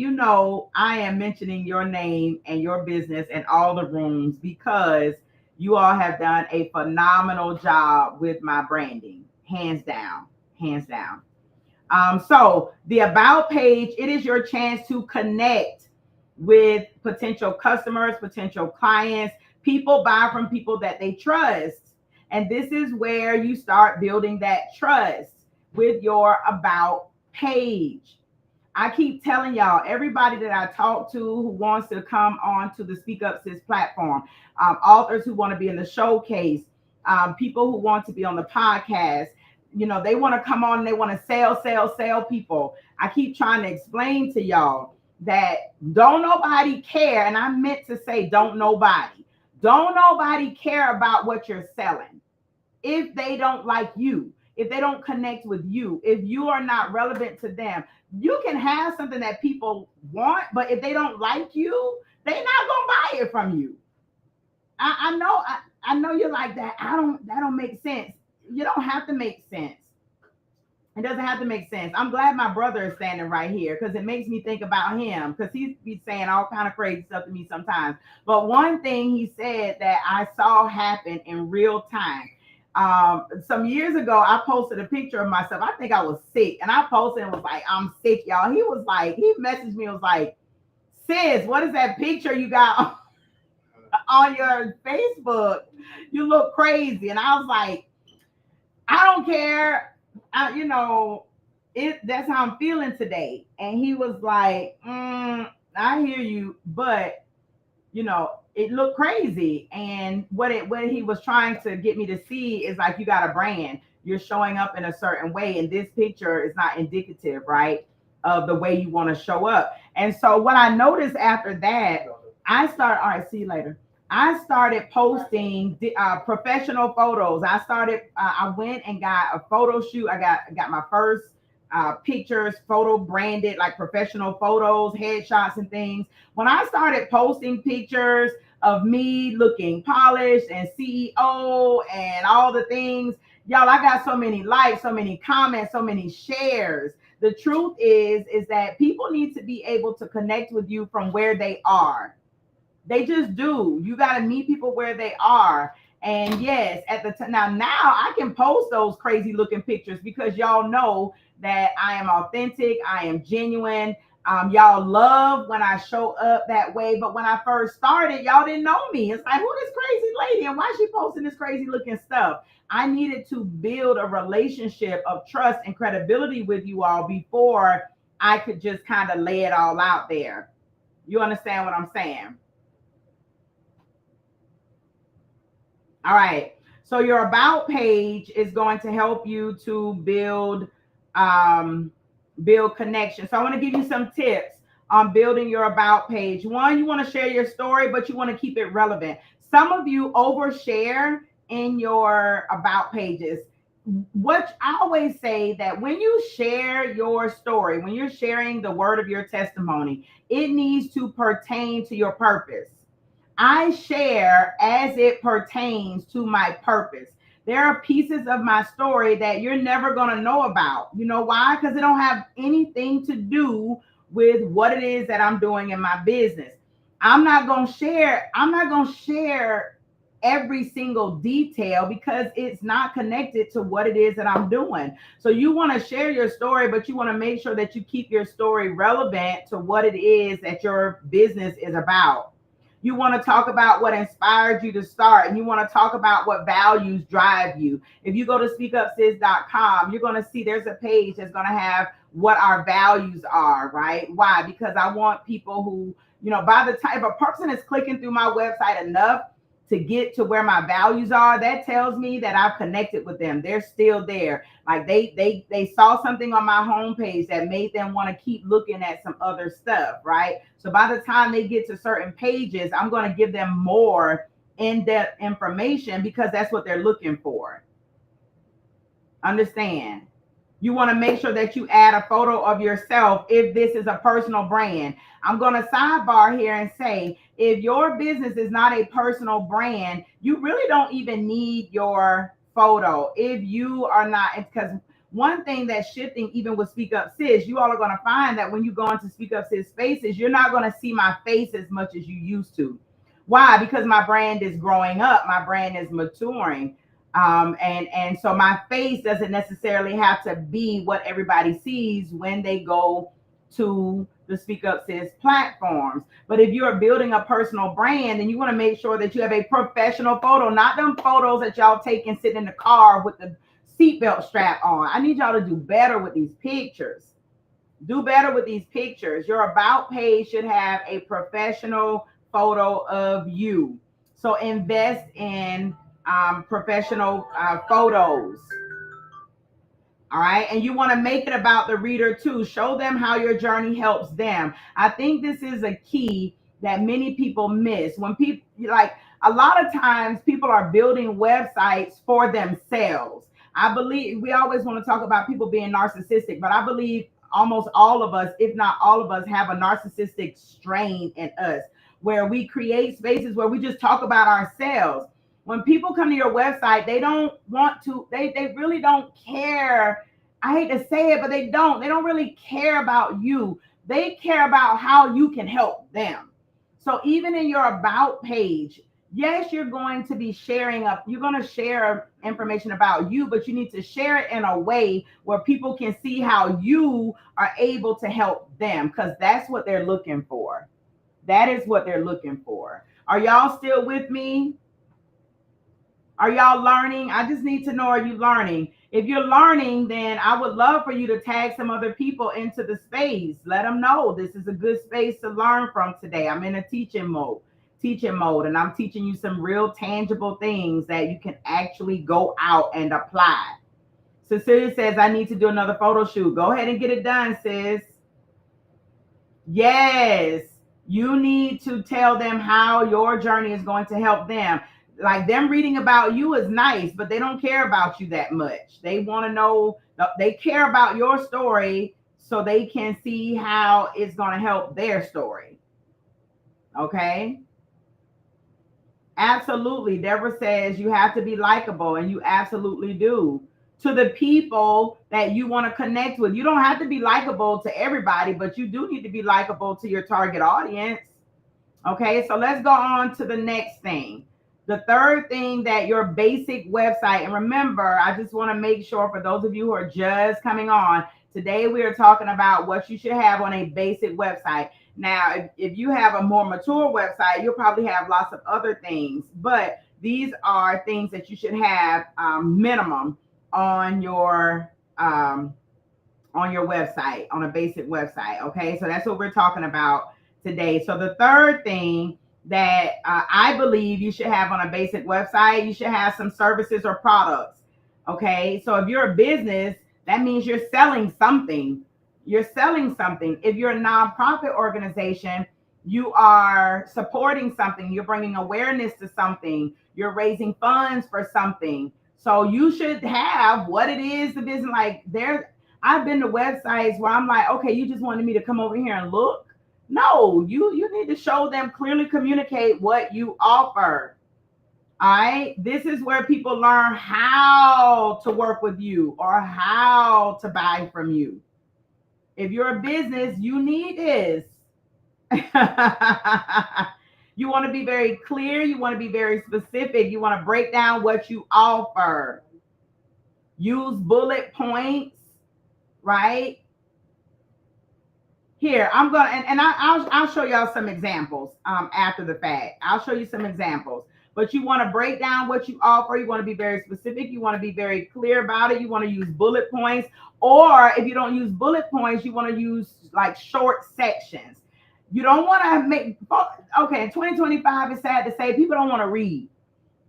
I am mentioning your name and your business in all the rooms because you all have done a phenomenal job with my branding, hands down, hands down. So the about page, it is your chance to connect with potential customers, potential clients. People buy from people that they trust. And this is where you start building that trust with your about page. I keep telling y'all, everybody that I talk to who wants to come on to the Speak Up Sis platform, authors who want to be in the showcase, people who want to be on the podcast, they want to come on and they want to sell people. I keep trying to explain to y'all that don't nobody care. And I meant to say don't nobody care about what you're selling if they don't like you, if they don't connect with you, if you are not relevant to them. You can have something that people want, but if they don't like you, they're not gonna buy it from you. I know you're like that. That don't make sense. You don't have to make sense. It doesn't have to make sense. I'm glad my brother is standing right here because it makes me think about him because he's be saying all kind of crazy stuff to me sometimes. But one thing he said that I saw happen in real time. Some years ago, I posted a picture of myself. I think I was sick, and I posted and was like, "I'm sick, y'all." He was like, he messaged me and was like, "Sis, what is that picture you got on your Facebook? You look crazy." And I was like, I don't care. You know, that's how I'm feeling today. And he was like, I hear you, but it looked crazy. And what he was trying to get me to see is like you got a brand. You're showing up in a certain way, and this picture is not indicative, right, of the way you want to show up. And so what I noticed after that, I started. All right, see you later. I started posting professional photos. I went and got a photo shoot. I got my first pictures, photo branded, like professional photos, headshots, and things. When I started posting pictures of me looking polished and CEO and all the things, y'all, I got so many likes, so many comments, so many shares. The truth is that people need to be able to connect with you from where they are. They just do. You got to meet people where they are. And yes, at the time now I can post those crazy looking pictures because y'all know that I am authentic, I am genuine. Y'all love when I show up that way. But when I first started, y'all didn't know me. It's like, who this crazy lady and why is she posting this crazy looking stuff? I needed to build a relationship of trust and credibility with you all before I could just kind of lay it all out there. You understand what I'm saying? All right. So your about page is going to help you to um, build connection. So I want to give you some tips on building your about page. One, you want to share your story, but you want to keep it relevant. Some of you overshare in your about pages. What I always say that when you share your story, when you're sharing the word of your testimony, it needs to pertain to your purpose. I share as it pertains to my purpose. There are pieces of my story that you're never going to know about. You know why? Because it don't have anything to do with what it is that I'm doing in my business. I'm not going to share every single detail because it's not connected to what it is that I'm doing. So you want to share your story, but you want to make sure that you keep your story relevant to what it is that your business is about. You want to talk about what inspired you to start, and you want to talk about what values drive you. If you go to speakupsis.com, you're going to see there's a page that's going to have what our values are, right? Why? Because I want people who, by the time if a person is clicking through my website enough to get to where my values are, that tells me that I've connected with them. They're still there. Like they saw something on my homepage that made them want to keep looking at some other stuff, right? So by the time they get to certain pages, I'm going to give them more in-depth information because that's what they're looking for. Understand? You want to make sure that you add a photo of yourself if this is a personal brand. I'm going to sidebar here and say, if your business is not a personal brand, you really don't even need your photo. If you are not, because one thing that's shifting even with Speak Up Sis, you all are going to find that when you go into Speak Up Sis spaces, you're not going to see my face as much as you used to. Why? Because my brand is growing up, my brand is maturing. And so my face doesn't necessarily have to be what everybody sees when they go to the Speak Up Sis platforms. But if you're building a personal brand, then you want to make sure that you have a professional photo, not them photos that y'all take and sit in the car with the seatbelt strap on. I need y'all to do better with these pictures. Do better with these pictures. Your about page should have a professional photo of you. So invest in professional photos. All right. And you want to make it about the reader too. Show them how your journey helps them. I think this is a key that many people miss. When people, like, a lot of times people are building websites for themselves. I believe we always want to talk about people being narcissistic, but I believe almost all of us, if not all of us, have a narcissistic strain in us where we create spaces where we just talk about ourselves. When people come to your website, they don't want to, they really don't care I hate to say it, but they don't. They don't really care about you. They care about how you can help them. So even in your about page, yes, you're going to be sharing up, you're going to share information about you, but you need to share it in a way where people can see how you are able to help them because that's what they're looking for. That is what they're looking for. Are y'all still with me? Are y'all learning? I just need to know, are you learning? If you're learning, then I would love for you to tag some other people into the space. Let them know this is a good space to learn from today. I'm in a teaching mode, and I'm teaching you some real tangible things that you can actually go out and apply. Cecilia says, I need to do another photo shoot. Go ahead and get it done, sis. Yes, you need to tell them how your journey is going to help them. Like them reading about you is nice, but they don't care about you that much. They want to know, they care about your story so they can see how it's going to help their story. Okay. Absolutely. Deborah says you have to be likable, and you absolutely do. To the people that you want to connect with, you don't have to be likable to everybody, but you do need to be likable to your target audience. Okay, so let's go on to the next thing. The third thing, that your basic website, and remember, I just want to make sure for those of you who are just coming on, today we are talking about what you should have on a basic website. Now, if you have a more mature website, you'll probably have lots of other things, but these are things that you should have minimum on your website, on a basic website. Okay, so that's what we're talking about today. So the third thing that I believe you should have on a basic website, you should have some services or products. Okay, so if you're a business, that means you're selling something. You're selling something. If you're a nonprofit organization, you are supporting something. You're bringing awareness to something. You're raising funds for something. So you should have what it is the business, like there. I've been to websites where I'm like, okay, you just wanted me to come over here and look. No, you need to show them, clearly communicate what you offer. All right. This is where people learn how to work with you or how to buy from you. If you're a business, you need this. You want to be very clear. You want to be very specific. You want to break down what you offer. Use bullet points, right? Here, I'm gonna, and I'll show y'all some examples after the fact. I'll show you some examples. But you want to break down what you offer. You want to be very specific. You want to be very clear about it. You want to use bullet points. Or if you don't use bullet points, you want to use like short sections. You don't want to make, okay, in 2025, it's sad to say, people don't want to read.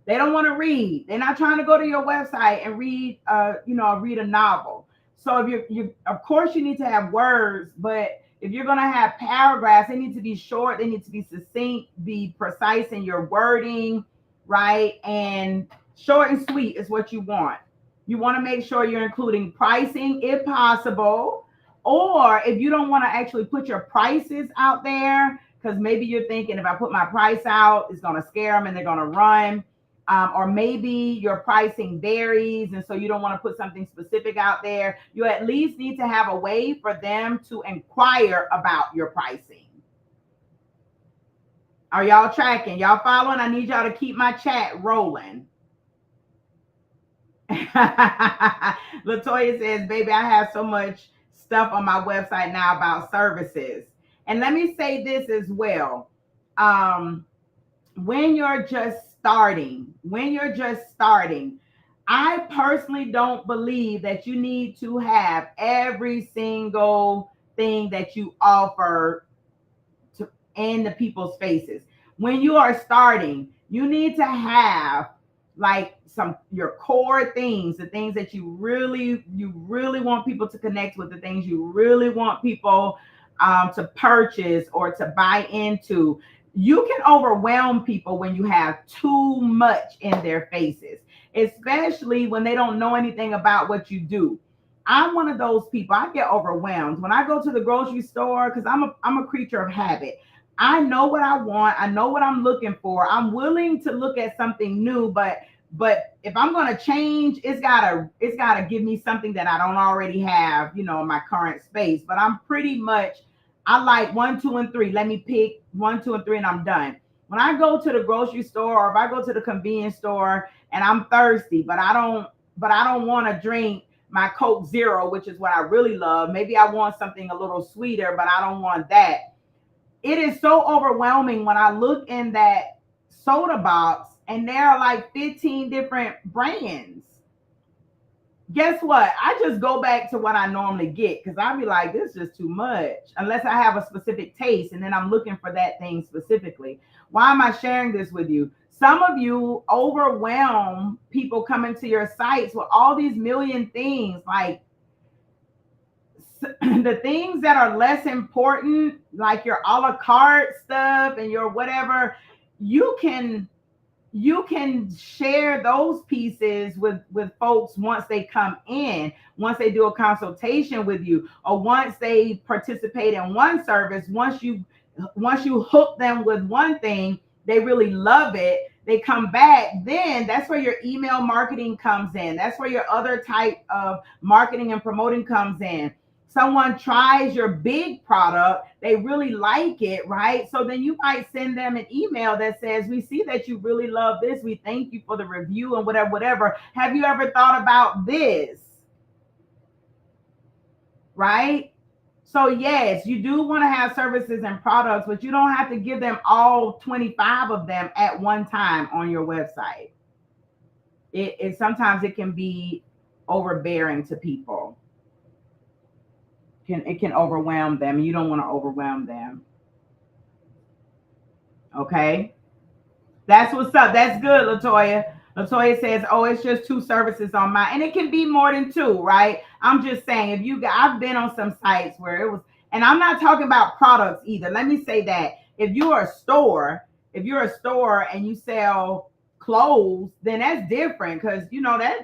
They don't want to read. They're not trying to go to your website and read, read a novel. So if you, of course, you need to have words, but if you're going to have paragraphs, they need to be short. They need to be succinct, be precise in your wording, right? And short and sweet is what you want. You want to make sure you're including pricing if possible. Or if you don't want to actually put your prices out there, because maybe you're thinking if I put my price out, it's going to scare them and they're going to run. Or maybe your pricing varies, and so you don't want to put something specific out there. You at least need to have a way for them to inquire about your pricing. Are y'all tracking? Y'all following? I need y'all to keep my chat rolling. Latoya says, baby, I have so much stuff on my website now about services. And let me say this as well. When you're just starting, I personally don't believe that you need to have every single thing that you offer to in the people's faces. When you are starting, you need to have like your core things, the things that you really want people to connect with, the things you really want people to purchase or to buy into. You can overwhelm people when you have too much in their faces, especially when they don't know anything about what you do. I'm one of those people. I get overwhelmed when I go to the grocery store because I'm a creature of habit. I know what I want. I know what I'm looking for. I'm willing to look at something new, but But if I'm gonna change, it's gotta give me something that I don't already have, in my current space. But I'm pretty much, I like one, two, and three. Let me pick one, two, and three, and I'm done. When I go to the grocery store or if I go to the convenience store and I'm thirsty, but I don't want to drink my Coke Zero, which is what I really love. Maybe I want something a little sweeter, but I don't want that. It is so overwhelming when I look in that soda box and there are like 15 different brands. Guess what? I just go back to what I normally get because I'll be like, this is just too much. Unless I have a specific taste and then I'm looking for that thing specifically. Why am I sharing this with you? Some of you overwhelm people coming to your sites with all these million things. Like the things that are less important, like your a la carte stuff and your whatever, you can share those pieces with folks once they come in, once they do a consultation with you, or once they participate in one service. Once you hook them with one thing, they really love it, they come back. Then that's where your email marketing comes in, that's where your other type of marketing and promoting comes in. Someone tries your big product, they really like it, right? So then you might send them an email that says, we see that you really love this, we thank you for the review and whatever, have you ever thought about this? Right? So yes, you do want to have services and products, but you don't have to give them all 25 of them at one time on your website. It sometimes it can be overbearing to people. It can overwhelm them. You don't want to overwhelm them. Okay. That's what's up. That's good, Latoya. Latoya says, "Oh, it's just two services on mine," and it can be more than two, right? I'm just saying, I've been on some sites where it was, and I'm not talking about products either. Let me say that if you're a store and you sell clothes, then that's different because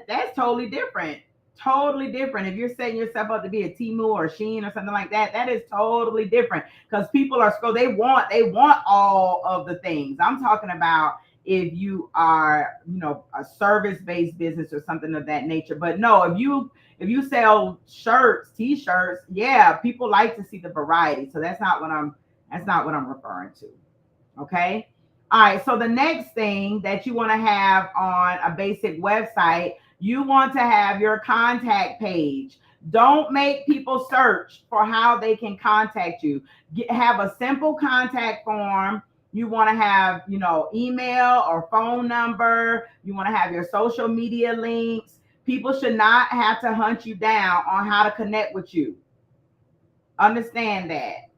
that's totally different. Totally different. If you're setting yourself up to be a Temu or Sheen or something like that, that is totally different because people are so they want all of the things. I'm talking about if you are, a service-based business or something of that nature. But no, if you sell shirts, t-shirts, yeah, people like to see the variety. So that's not what I'm referring to. Okay. All right. So the next thing that you want to have on a basic website, you want to have your contact page. Don't make people search for how they can contact you. Have a simple contact form. You want to have, email or phone number. You want to have your social media links. People should not have to hunt you down on how to connect with you. Understand that.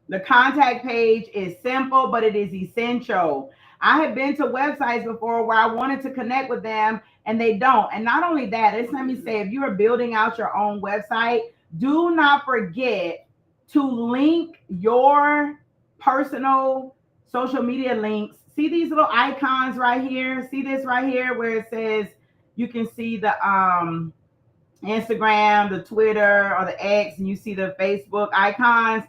The contact page is simple, but it is essential. I have been to websites before where I wanted to connect with them and they don't. And not only that, let me say, if you are building out your own website, do not forget to link your personal social media links. See these little icons right here? See this right here where it says you can see the Instagram, the Twitter, or the X, and you see the Facebook icons.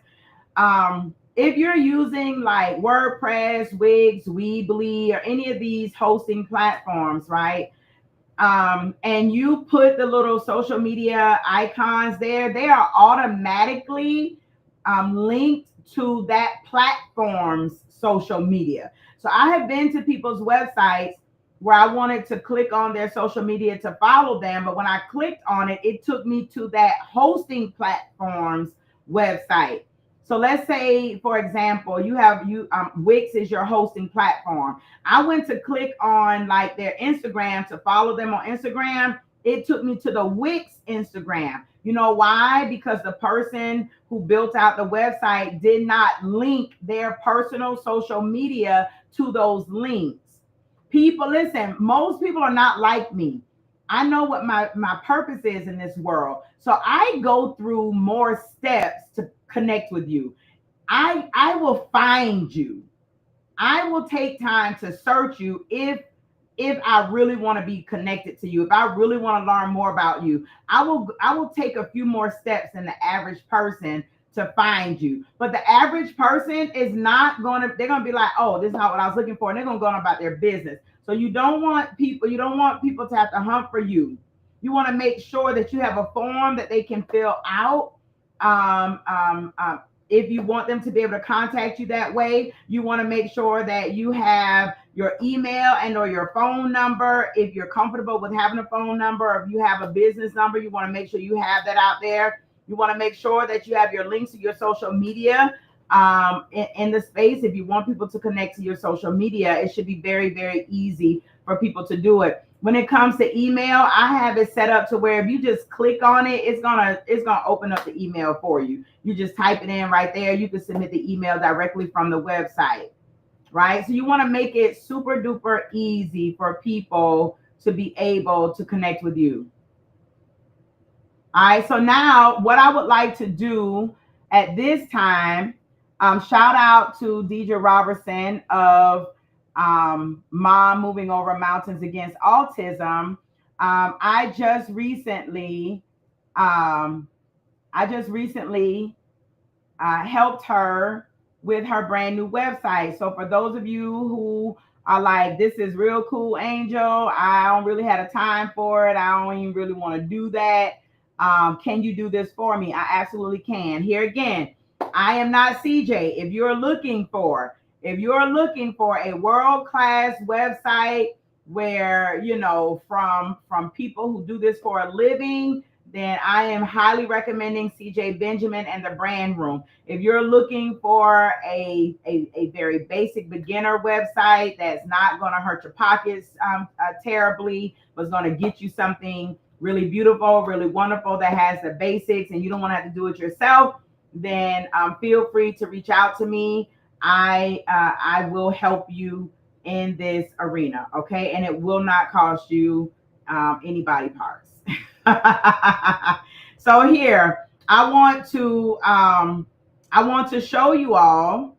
If you're using like WordPress, Wix, Weebly, or any of these hosting platforms, right? And you put the little social media icons there, they are automatically linked to that platform's social media. So I have been to people's websites where I wanted to click on their social media to follow them, but when I clicked on it, it took me to that hosting platform's website. So let's say, for example, Wix is your hosting platform. I went to click on like their Instagram to follow them on Instagram. It took me to the Wix Instagram. You know why? Because the person who built out the website did not link their personal social media to those links. People, listen, most people are not like me. I know what my purpose is in this world. So I go through more steps to connect with you. I will find you. I will take time to search you if I really want to be connected to you, if I really want to learn more about you. I will take a few more steps than the average person to find you. But the average person is not they're gonna be like, oh, this is not what I was looking for, and they're gonna go on about their business. So you don't want people to have to hunt for you. You want to make sure that you have a form that they can fill out. Um, um, um, if you want them to be able to contact you that way, you want to make sure that you have your email and or your phone number. If you're comfortable with having a phone number, or if you have a business number, you want to make sure you have that out there. You want to make sure that you have your links to your social media in the space. If you want people to connect to your social media, it should be very, very easy for people to do it. When it comes to email, I have it set up to where if you just click on it, it's gonna open up the email for you. You just type it in right there. You can submit the email directly from the website, right? So you want to make it super duper easy for people to be able to connect with you. All right, so now what I would like to do at this time, shout out to Deidre Robertson of Mom Moving Over Mountains Against Autism. I just recently helped her with her brand new website. So for those of you who are like, this is real cool, Angel, I don't really have a time for it, I don't even really want to do that. Can you do this for me? I absolutely can. Here again, I am not CJ. If you're looking for a world-class website where, from people who do this for a living, then I am highly recommending CJ Benjamin and the Brand Room. If you're looking for a very basic beginner website that's not going to hurt your pockets terribly, but is going to get you something really beautiful, really wonderful that has the basics, and you don't want to have to do it yourself, then feel free to reach out to me. I will help you in this arena, okay? And it will not cost you any body parts. So here, I want to show you all.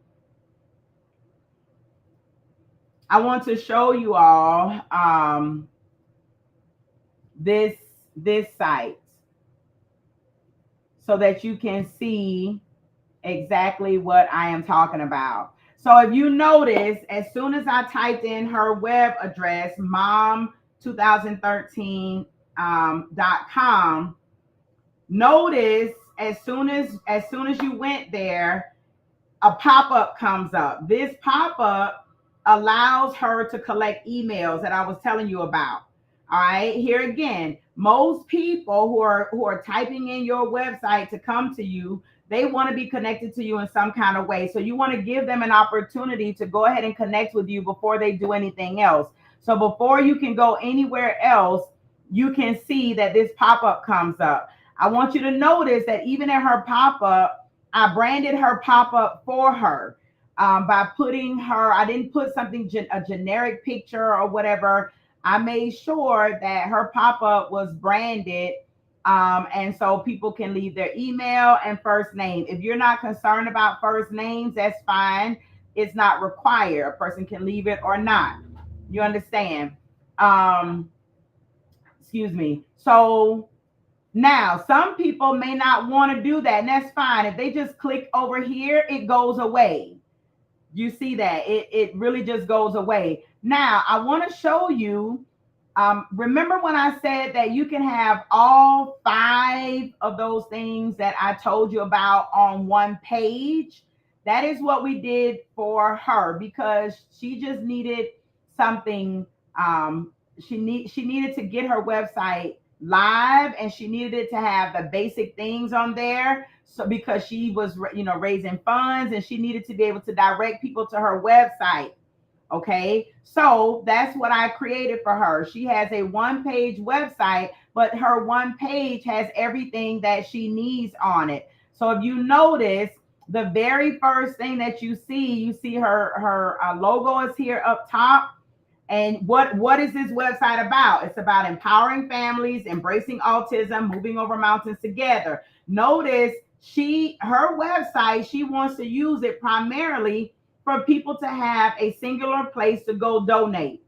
This site so that you can see exactly what I am talking about. So if you notice, as soon as I typed in her web address, mom2013.com, notice as soon as you went there, a pop-up comes up. This pop-up allows her to collect emails that I was telling you about. All right, here again, most people who are typing in your website to come to you, they want to be connected to you in some kind of way. So you want to give them an opportunity to go ahead and connect with you before they do anything else. So before you can go anywhere else, you can see that this pop-up comes up. I want you to notice that even in her pop-up, I branded her pop-up for her by putting her, I didn't put something, a generic picture or whatever. I made sure that her pop-up was branded, and so people can leave their email and first name. If you're not concerned about first names, that's fine. It's not required. A person can leave it or not. You understand? Excuse me. So now, some people may not want to do that, and that's fine. If they just click over here, it goes away. You see that? It really just goes away. Now, I want to show you, remember when I said that you can have all 5 of those things that I told you about on one page? That is what we did for her because she just needed something. She needed to get her website live, and she needed it to have the basic things on there. So because she was raising funds, and she needed to be able to direct people to her website. Okay, so that's what I created for her. She has a 1-page website, but her 1 page has everything that she needs on it. So if you notice, the very first thing that you see her logo is here up top. And what is this website about? It's about empowering families, embracing autism, moving over mountains together. Notice her website, she wants to use it primarily for people to have a singular place to go donate.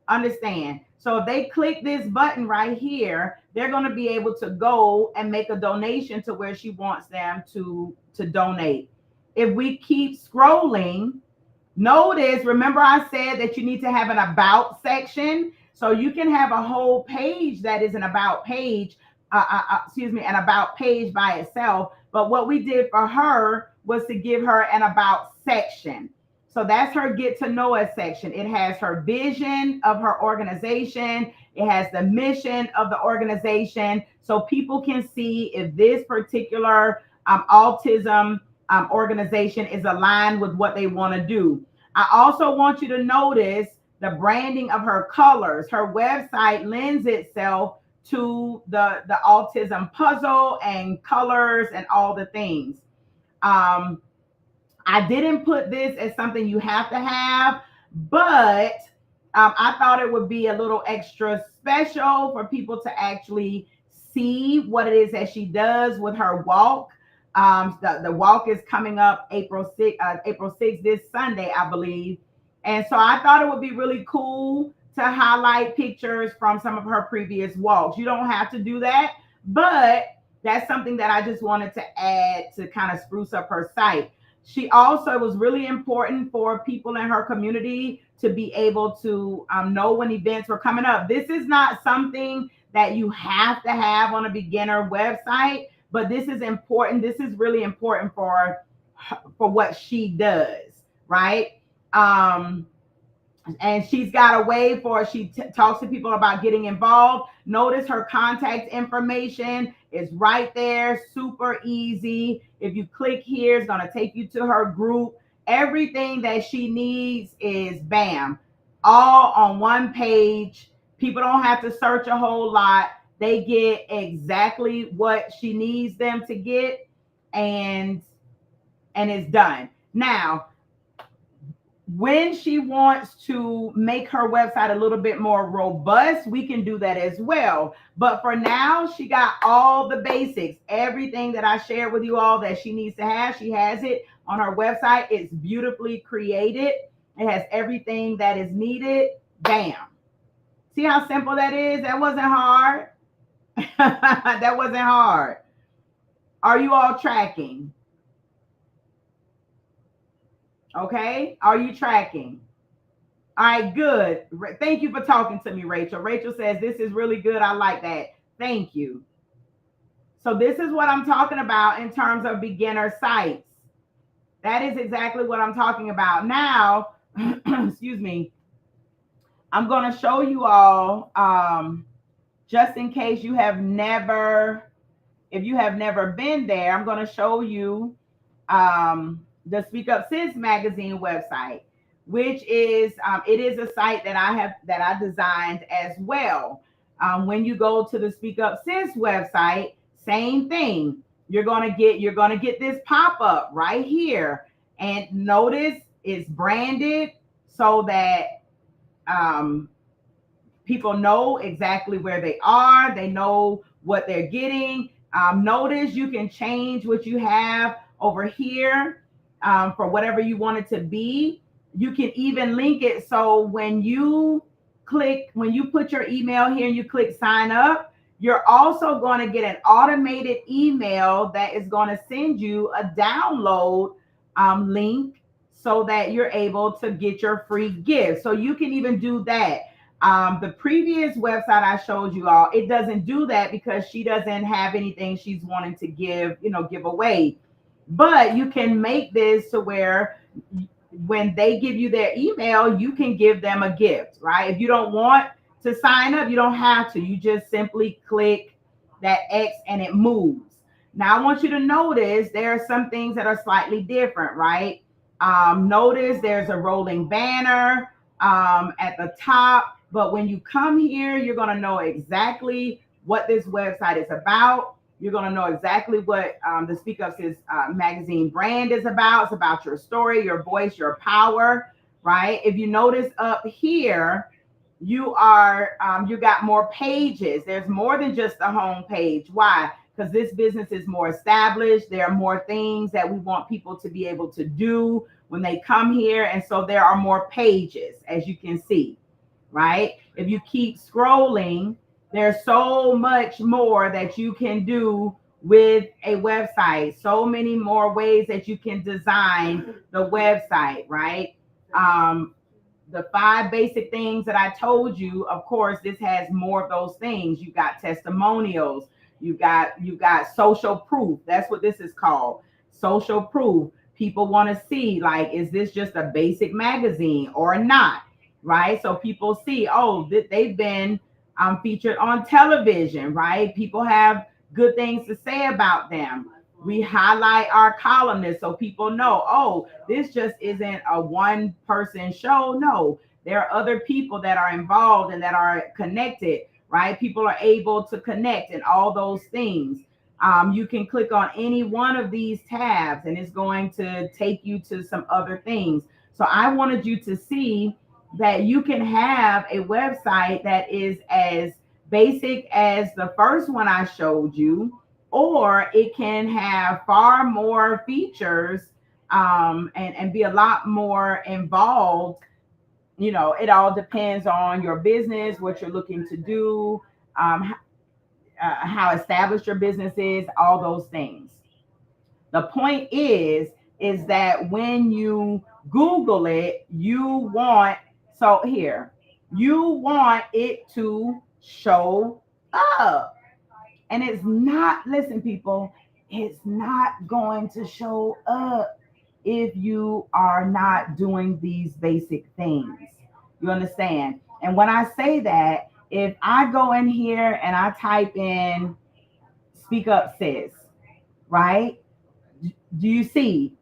Understand? So if they click this button right here, they're going to be able to go and make a donation to where she wants them to donate. If we keep scrolling, notice, remember I said that you need to have an about section. So you can have a whole page that is an about page, an about page by itself. But what we did for her was to give her an about section. So that's her get to know us section. It has her vision of her organization. It has the mission of the organization. So people can see if this particular autism organization is aligned with what they want to do. I also want you to notice the branding of her colors. Her website lends itself to the autism puzzle and colors and all the things. I didn't put this as something you have to have, but I thought it would be a little extra special for people to actually see what it is that she does with her walk. The walk is coming up April 6th, this Sunday, I believe. And so I thought it would be really cool to highlight pictures from some of her previous walks. You don't have to do that, but that's something that I just wanted to add to kind of spruce up her site. She also was really important for people in her community to be able to know when events were coming up. This is not something that you have to have on a beginner website, but this is important. This is really important for what she does, right? And she's got a way for she talks to people about getting involved. Notice her contact information is right there, super easy. If you click here, it's going to take you to her group. Everything that she needs is bam, all on one page. People don't have to search a whole lot. They get exactly what she needs them to get, and it's done. Now, when she wants to make her website a little bit more robust, we can do that as well. But for now, she got all the basics. Everything that I shared with you all that she needs to have, she has it on her website. It's beautifully created. It has everything that is needed. Bam. See how simple that is? That wasn't hard. That wasn't hard. Are you all tracking? Okay. Are you tracking? All right, good. Thank you for talking to me, Rachel. Rachel says, this is really good. I like that. Thank you. So this is what I'm talking about in terms of beginner sites. That is exactly what I'm talking about. Now, excuse me, I'm going to show you all, just in case you have never, if you have never been there, I'm going to show you the Speak Up Sis magazine website, which is it is a site that I designed as well. When you go to the Speak Up Sis website, same thing. You're gonna get this pop-up right here, and notice it's branded so that people know exactly where they are. They know what they're getting. Notice you can change what you have over here. For whatever you want it to be. You can even link it. So when you put your email here and you click sign up, you're also going to get an automated email that is going to send you a download link so that you're able to get your free gift. So you can even do that. The previous website I showed you all, it doesn't do that because she doesn't have anything she's wanting to give away. But you can make this to where when they give you their email, you can give them a gift, right? If you don't want to sign up, you don't have to. You just simply click that X and it moves. Now, I want you to notice there are some things that are slightly different, right? Notice there's a rolling banner at the top. But when you come here, you're going to know exactly what this website is about. You're going to know exactly what the Speak Up Sis magazine brand is about. It's about your story, your voice, your power, right? If you notice up here, you got more pages. There's more than just a home page. Why? Because this business is more established. There are more things that we want people to be able to do when they come here. And so there are more pages, as you can see, right? if you keep scrolling, there's so much more that you can do with a website, so many more ways that you can design the website, right? Um, the 5 basic things that I told you, of course, this has more of those things. You got testimonials, you got social proof. That's what this is called. Social proof. People want to see, like, is this just a basic magazine or not? Right? So people see, oh, they've been featured on television, right? People have good things to say about them. We highlight our columnists so people know, oh, this just isn't a one person show. No, there are other people that are involved and that are connected, right? People are able to connect and all those things. You can click on any one of these tabs and it's going to take you to some other things. So I wanted you to see that you can have a website that is as basic as the first one I showed you, or it can have far more features, and be a lot more involved. It all depends on your business, what you're looking to do, how established your business is, all those things. The point is that when you Google it, you want it to show up. And it's not, listen, people, it's not going to show up if you are not doing these basic things. You understand? And when I say that, if I go in here and I type in speak up sis, right? Do you see?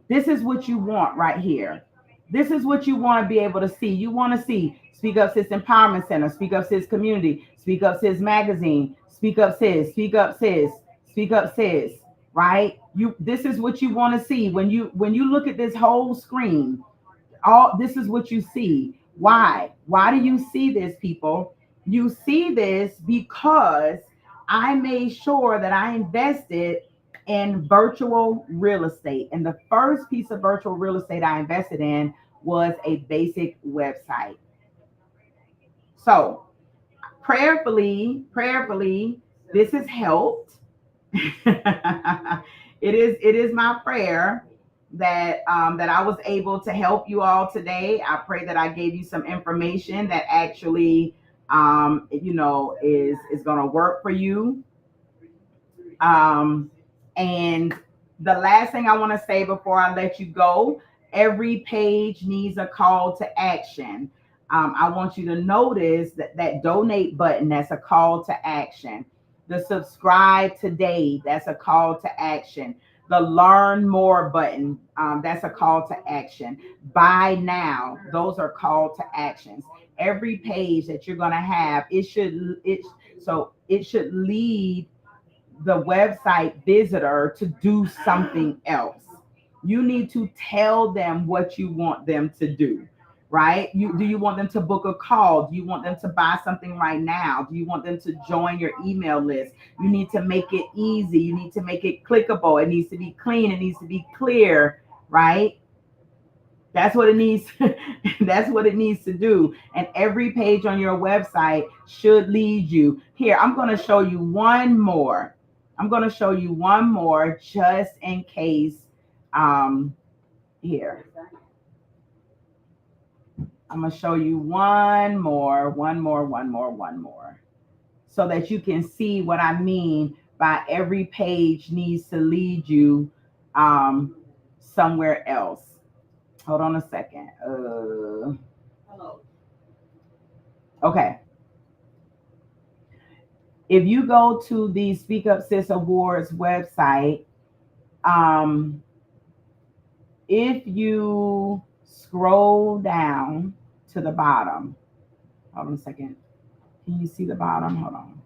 This is what you want right here. This is what you want to be able to see. You want to see Speak Up Sis Empowerment Center, Speak Up Sis Community, Speak Up Sis Magazine, Speak Up Sis, Speak Up Sis, Speak Up Sis, right? This is what you want to see. When you look at this whole screen, all this is what you see. Why do you see this, people? You see this because I made sure that I invested in virtual real estate. And the first piece of virtual real estate I invested in was a basic website. So prayerfully, this has helped. It is my prayer that I was able to help you all today. I pray that I gave you some information that actually is going to work for you. And the last thing I want to say before I let you go, every page needs a call to action. I want you to notice that donate button, that's a call to action. The subscribe today, that's a call to action. The learn more button, that's a call to action. Buy now, those are call to actions. Every page that you're going to have, it should lead the website visitor to do something else. You need to tell them what you want them to do, right? Do you want them to book a call? Do you want them to buy something right now? Do you want them to join your email list? You need to make it easy. You need to make it clickable. It needs to be clean. It needs to be clear, right? That's what it needs. That's what it needs to do. And every page on your website should lead you. Here, I'm going to show you one more. Just in case. Here. I'm going to show you one more, so that you can see what I mean by every page needs to lead you somewhere else. Hold on a second. Okay. If you go to the Speak Up Sis Awards website, if you scroll down to the bottom, hold on a second. Can you see the bottom? Hold on.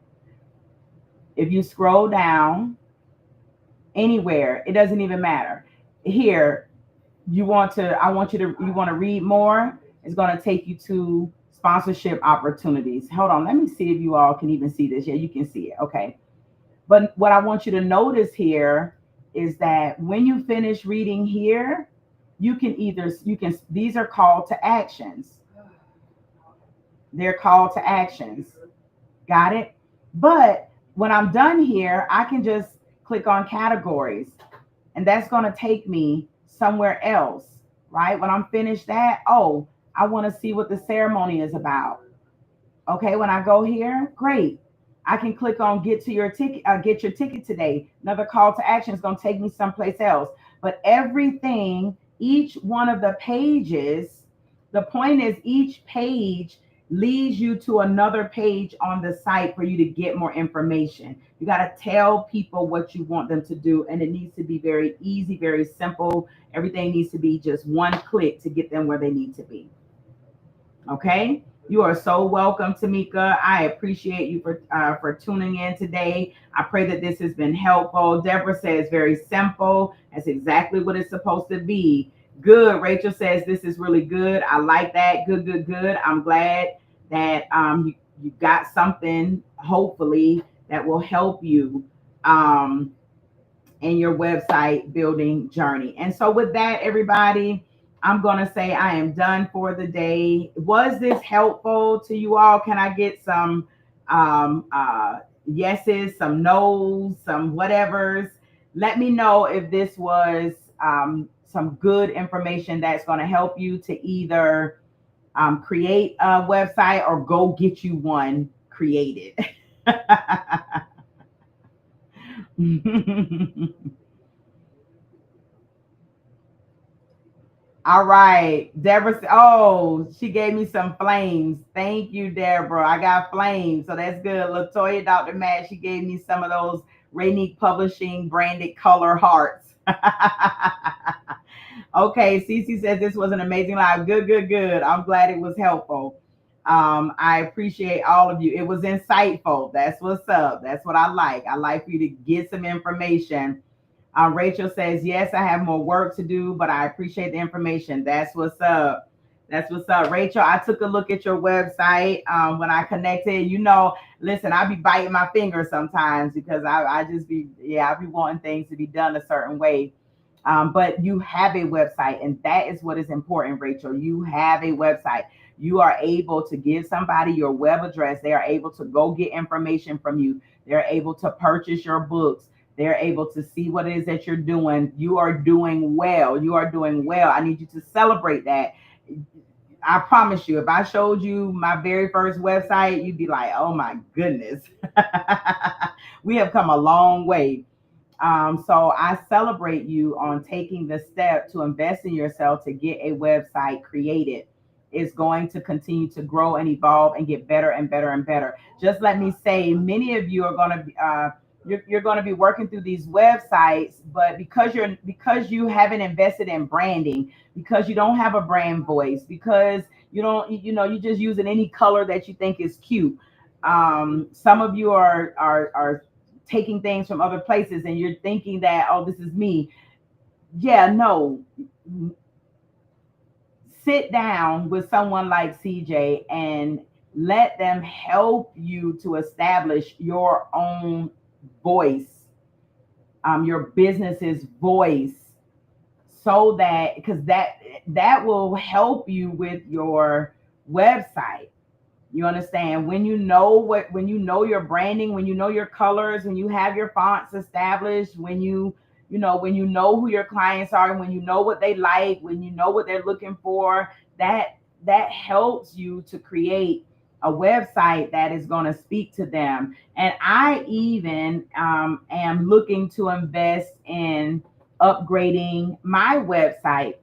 If you scroll down anywhere, it doesn't even matter. Here, you want to read more. It's going to take you to sponsorship opportunities. Hold on. Let me see if you all can even see this. Yeah, you can see it. Okay. But what I want you to notice here is that when you finish reading here, you can these are call to actions. their call to actions. Got it? But when I'm done here, I can just click on categories, and that's going to take me somewhere else, right? When I'm finished that, oh, I want to see what the ceremony is about. Okay, when I go here, great. I can click on get your ticket today. Another call to action is going to take me someplace else. But everything, each one of the pages, the point is each page leads you to another page on the site for you to get more information. You got to tell people what you want them to do, and it needs to be very easy, very simple. Everything needs to be just one click to get them where they need to be. Okay. You are so welcome, Tamika. I appreciate you for tuning in today. I pray that this has been helpful. Deborah says very simple. That's exactly what it's supposed to be. Good. Rachel says this is really good. I like that. Good, good, good. I'm glad that you got something, hopefully, that will help you um, in your website building journey. And so, with that, everybody, I'm going to say I am done for the day. Was this helpful to you all? Can I get some yeses, some no's, some whatevers? Let me know if this was some good information that's going to help you to either create a website or go get you one created. All right. Deborah, oh, she gave me some flames. Thank you, Deborah. I got flames. So that's good. Latoya, Dr. Matt, she gave me some of those Rainique Publishing branded color hearts. Okay. Cece says this was an amazing live. Good, good, good. I'm glad it was helpful. I appreciate all of you. It was insightful. That's what's up. That's what I like. I like for you to get some information. Rachel says, yes, I have more work to do, but I appreciate the information. That's what's up. That's what's up. Rachel, I took a look at your website when I connected. Listen, I be biting my fingers sometimes because I just be, I be wanting things to be done a certain way. But you have a website, and that is what is important, Rachel. You have a website. You are able to give somebody your web address. They are able to go get information from you. They're able to purchase your books. They're able to see what it is that you're doing. You are doing well. You are doing well. I need you to celebrate that. I promise you, if I showed you my very first website, you'd be like, oh my goodness. We have come a long way. So I celebrate you on taking the step to invest in yourself to get a website created. It's going to continue to grow and evolve and get better and better and better. Just let me say, many of you are going to be you're going to be working through these websites, but because you haven't invested in branding, because you don't have a brand voice, because you're just using any color that you think is cute. Some of you are taking things from other places and you're thinking that, oh, this is me. Yeah, no. Sit down with someone like CJ and let them help you to establish your own voice, your business's voice, so that because that will help you with your website. You understand? When you know your branding, when you know your colors, when you have your fonts established, when you know who your clients are, when you know what they like, when you know what they're looking for, that helps you to create a website that is going to speak to them. And I even am looking to invest in upgrading my website,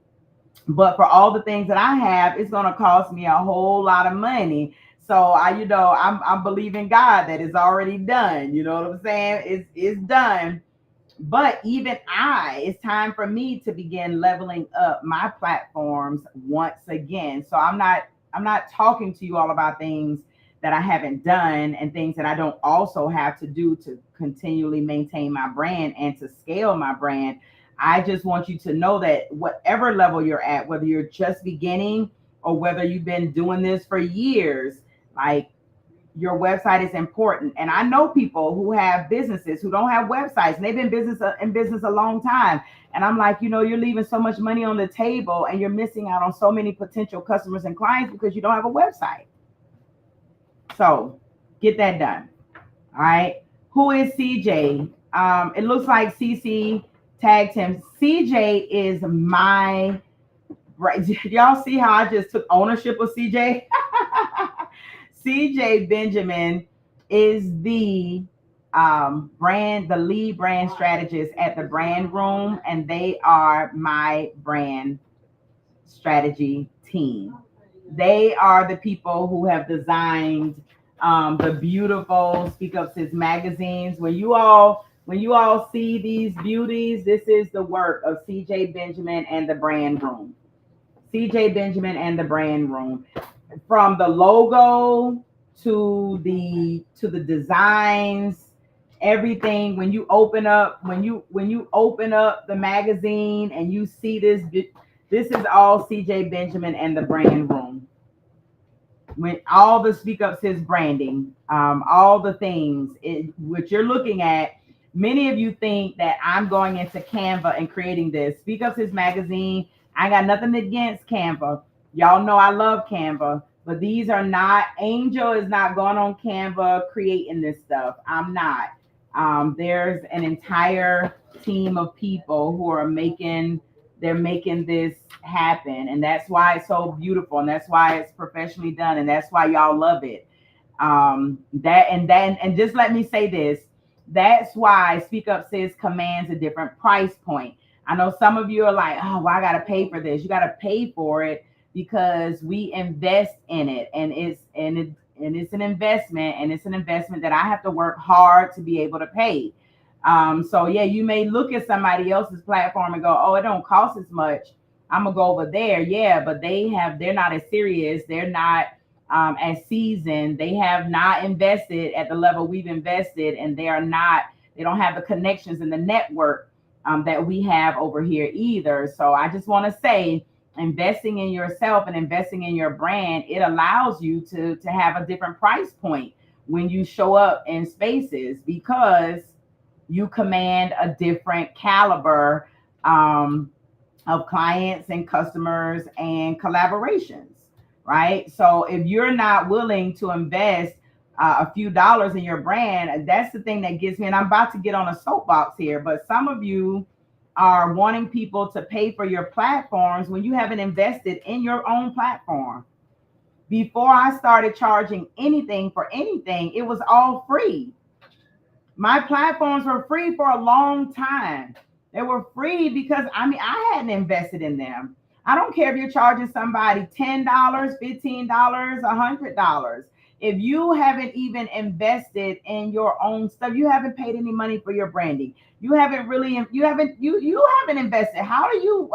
but for all the things that I have, it's going to cost me a whole lot of money. So I'm believing God that it's already done. You know what I'm saying? It's done. But even it's time for me to begin leveling up my platforms once again. So I'm not talking to you all about things that I haven't done and things that I don't also have to do to continually maintain my brand and to scale my brand. I just want you to know that whatever level you're at, whether you're just beginning or whether you've been doing this for years, like, your website is important. And I know people who have businesses who don't have websites, and they've been in business a long time. And I'm like, you're leaving so much money on the table and you're missing out on so many potential customers and clients because you don't have a website. So get that done. All right. Who is CJ? It looks like CC tagged him. CJ is my right. Y'all see how I just took ownership of CJ? CJ Benjamin is the lead brand strategist at the brand room, and they are my brand strategy team. They are the people who have designed the beautiful Speak Up Sis magazines. When you all see these beauties, this is the work of CJ Benjamin and the brand room. CJ Benjamin and the brand room. From the logo to the designs, everything. When you open up the magazine and you see this is all CJ Benjamin and the brand room. When all the Speak Up Sis branding, all the things which you're looking at. Many of you think that I'm going into Canva and creating this Speak Up Sis magazine. I got nothing against Canva. Y'all know I love Canva, but these are not. Angel is not going on Canva creating this stuff. I'm not. There's an entire team of people who are making this happen, and that's why it's so beautiful, and that's why it's professionally done, and that's why y'all love it. And just let me say this. That's why Speak Up Sis commands a different price point. I know some of you are like, oh, well, I got to pay for this. You got to pay for it because we invest in it, and it's an investment, and it's an investment that I have to work hard to be able to pay. So yeah, you may look at somebody else's platform and go, oh, it don't cost as much. I'm gonna go over there. Yeah, but they're not as serious. They're not as seasoned. They have not invested at the level we've invested, and they don't have the connections and the network that we have over here either. So I just want to say, investing in yourself and investing in your brand, it allows you to have a different price point when you show up in spaces, because you command a different caliber of clients and customers and collaborations, right? So if you're not willing to invest a few dollars in your brand, that's the thing that gets me. And I'm about to get on a soapbox here, but some of you are wanting people to pay for your platforms when you haven't invested in your own platform. Before I started charging anything for anything, it was all free. My platforms were free for a long time. They were free because I hadn't invested in them. I don't care if you're charging somebody $10, $15, $100. If you haven't even invested in your own stuff, you haven't paid any money for your branding. You haven't invested. How do you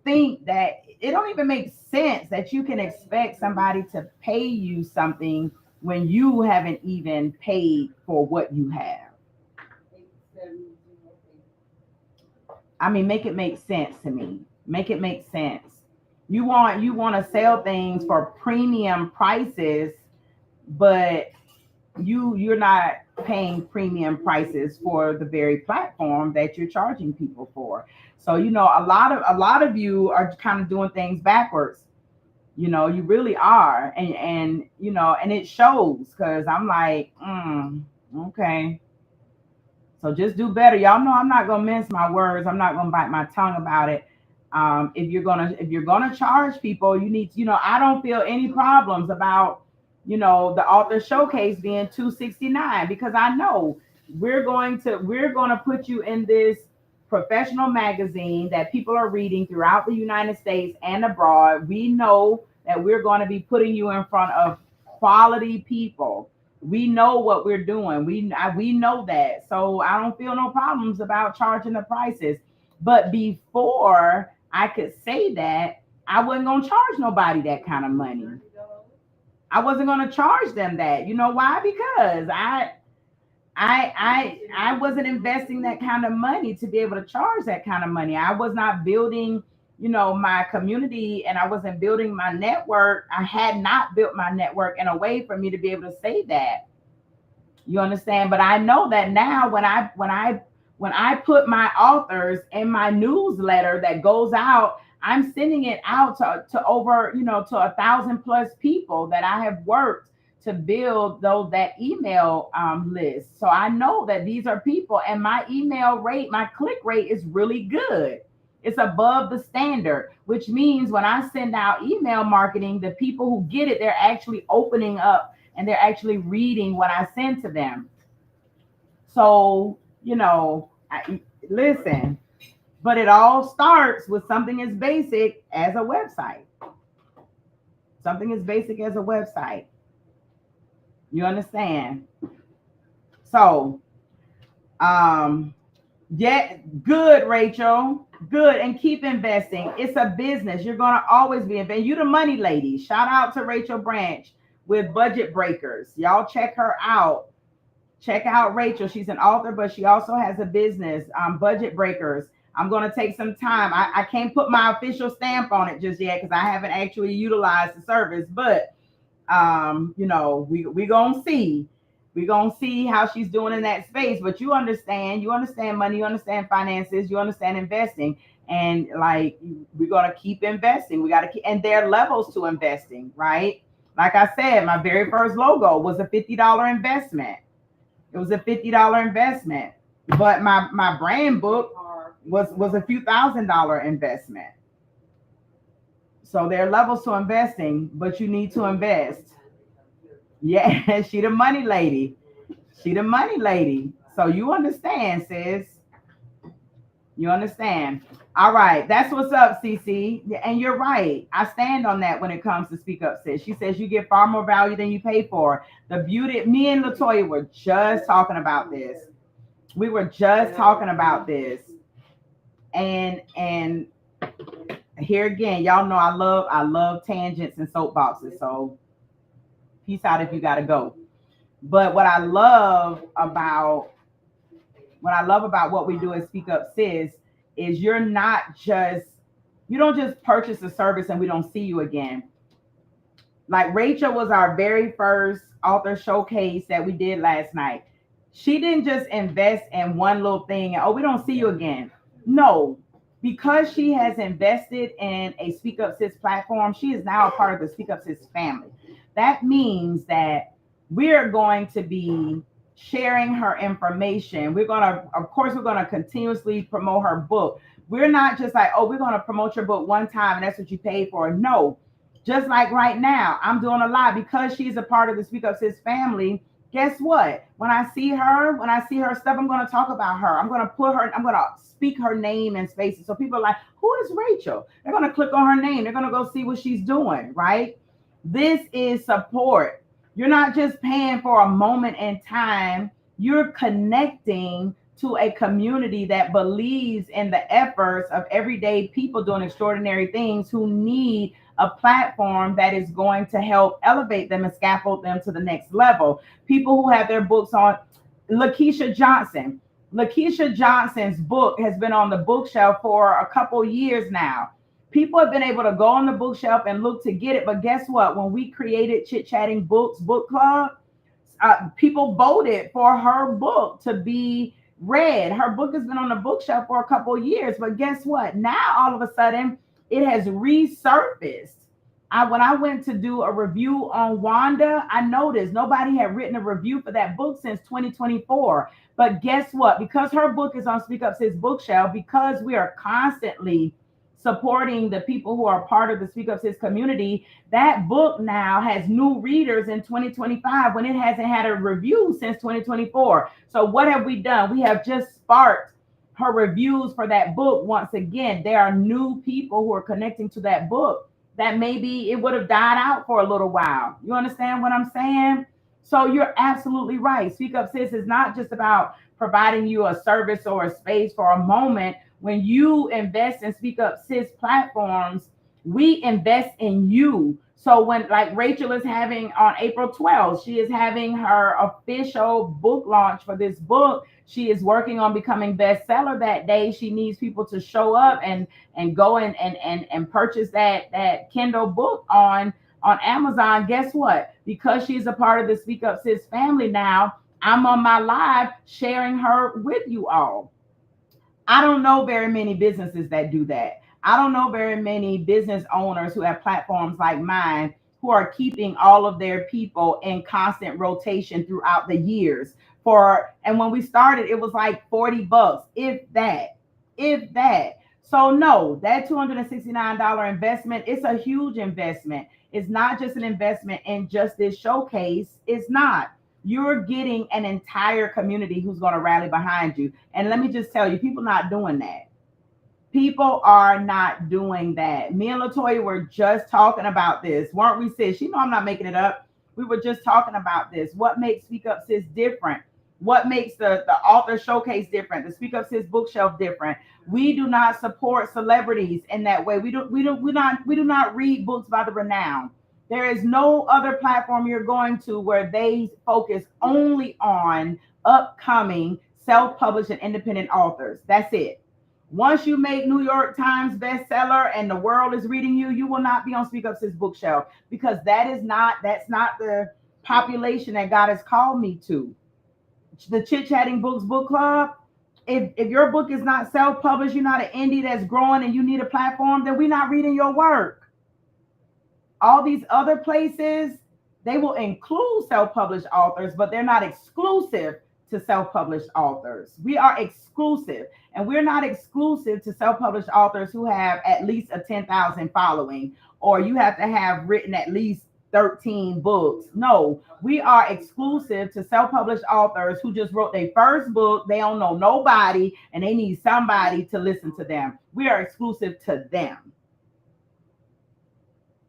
think that it don't even make sense that you can expect somebody to pay you something when you haven't even paid for what you have? I mean, make it make sense to me. Make it make sense. You want to sell things for premium prices, but you're not paying premium prices for the very platform that you're charging people for. So a lot of you are kind of doing things backwards. You really are, and it shows, because I'm like, okay. So just do better. Y'all know I'm not gonna mince my words. I'm not gonna bite my tongue about it. If you're gonna charge people, you need to, I don't feel any problems about, the author showcase being $269, because I know we're gonna put you in this professional magazine that people are reading throughout the United States and abroad. We know that we're going to be putting you in front of quality people. We know what we're doing. We know that. So I don't feel no problems about charging the prices. But before I could say that, I wasn't going to charge nobody that kind of money. I wasn't going to charge them that. You know why? Because I wasn't investing that kind of money to be able to charge that kind of money. I was not building, my community, and I wasn't building my network. I had not built my network in a way for me to be able to say that. You understand? But I know that now, when I put my authors in my newsletter that goes out, I'm sending it out to over, to 1,000+ people that I have worked to build those that email list. So I know that these are people, and my email rate, my click rate is really good. It's above the standard, which means when I send out email marketing, the people who get it, they're actually opening up and they're actually reading what I send to them. So, listen, but it all starts with something as basic as a website. Something as basic as a website. You understand? So, um, yeah, good, Rachel. Good. And keep investing. It's a business. You're going to always be investing. You the money lady. Shout out to Rachel Branch with Budget Breakers. Y'all check her out. Check out Rachel. She's an author, but she also has a business, Budget Breakers. I'm going to take some time. I can't put my official stamp on it just yet because I haven't actually utilized the service, but we gonna see. We gonna see how she's doing in that space. But you understand money, you understand finances, you understand investing, and like we're gonna keep investing. We gotta keep, and there are levels to investing, right? Like I said, my very first logo was a $50 investment. It was a $50 investment, but my brand book was a few $1,000 investment. So there are levels to investing, but you need to invest. Yeah, she the money lady. She the money lady. So you understand, sis. You understand. All right, that's what's up, CC. Yeah, and you're right. I stand on that when it comes to Speak Up Sis. She says you get far more value than you pay for. The beauty, me and Latoya were just talking about this. We were just talking about this. And here again, y'all know I love tangents and soapboxes. So peace out if you gotta go. But what I love about what we do at Speak Up Sis is you don't just purchase a service and we don't see you again. Like Rachel was our very first author showcase that we did last night. She didn't just invest in one little thing and oh, we don't see you again. No, because she has invested in a Speak Up Sis platform, she is now a part of the Speak Up Sis family. That means that we're going to be sharing her information. We're going to continuously promote her book. We're not just like, oh, we're going to promote your book one time and that's what you pay for. No, just like right now, I'm doing a lot because she's a part of the Speak Up Sis family. Guess what? When I see her stuff, I'm going to talk about her. I'm going to speak her name in spaces. So people are like, who is Rachel? They're going to click on her name. They're going to go see what she's doing, right? This is support. You're not just paying for a moment in time. You're connecting to a community that believes in the efforts of everyday people doing extraordinary things who need a platform that is going to help elevate them and scaffold them to the next level. People who have their books on Lakeisha Johnson. Lakeisha Johnson's book has been on the bookshelf for a couple years now. People have been able to go on the bookshelf and look to get it. But guess what? When we created Chit Chatting Books Book Club, people voted for her book to be read. Her book has been on the bookshelf for a couple of years. But guess what? Now, all of a sudden, it has resurfaced. When I went to do a review on Wanda, I noticed nobody had written a review for that book since 2024. But guess what? Because her book is on Speak Up Sis bookshelf, because we are constantly supporting the people who are part of the Speak Up Sis community, that book now has new readers in 2025 when it hasn't had a review since 2024. So what have we done? We have just sparked her reviews for that book once again. There are new people who are connecting to that book that maybe it would have died out for a little while. You understand what I'm saying? So you're absolutely right. Speak Up Sis is not just about providing you a service or a space for a moment. When you invest in Speak Up Sis platforms, we invest in you. So when, like Rachel is having on April 12th, she is having her official book launch for this book. She is working on becoming bestseller that day. She needs people to show up and go and purchase that Kindle book on Amazon. Guess what? Because she's a part of the Speak Up Sis family now, I'm on my live sharing her with you all. I don't know very many businesses that do that. I don't know very many business owners who have platforms like mine who are keeping all of their people in constant rotation throughout the years. And when we started, it was like $40, if that. So no, that $269 investment, it's a huge investment. It's not just an investment in just this showcase. It's not. You're getting an entire community who's going to rally behind you. And let me just tell you, people not doing that. People are not doing that. Me and Latoya were just talking about this, weren't we, sis? You know I'm not making it up. We were just talking about this. What makes Speak Up Sis different? What makes the author showcase different? The Speak Up Sis bookshelf different? We do not support celebrities in that way. We do not read books by the renowned. There is no other platform you're going to where they focus only on upcoming self-published and independent authors. That's it. Once you make New York Times bestseller and the world is reading you, you will not be on Speak Up Sis bookshelf, because that's not the population that God has called me to. The Chit Chatting Books Book Club. If your book is not self-published, you're not an indie that's growing and you need a platform, then we're not reading your work. All these other places, they will include self-published authors, but they're not exclusive to self-published authors. We are exclusive, and we're not exclusive to self-published authors who have at least a 10,000 following, or you have to have written at least 13 books. No, we are exclusive to self-published authors who just wrote their first book. They don't know nobody and they need somebody to listen to them. We are exclusive to them.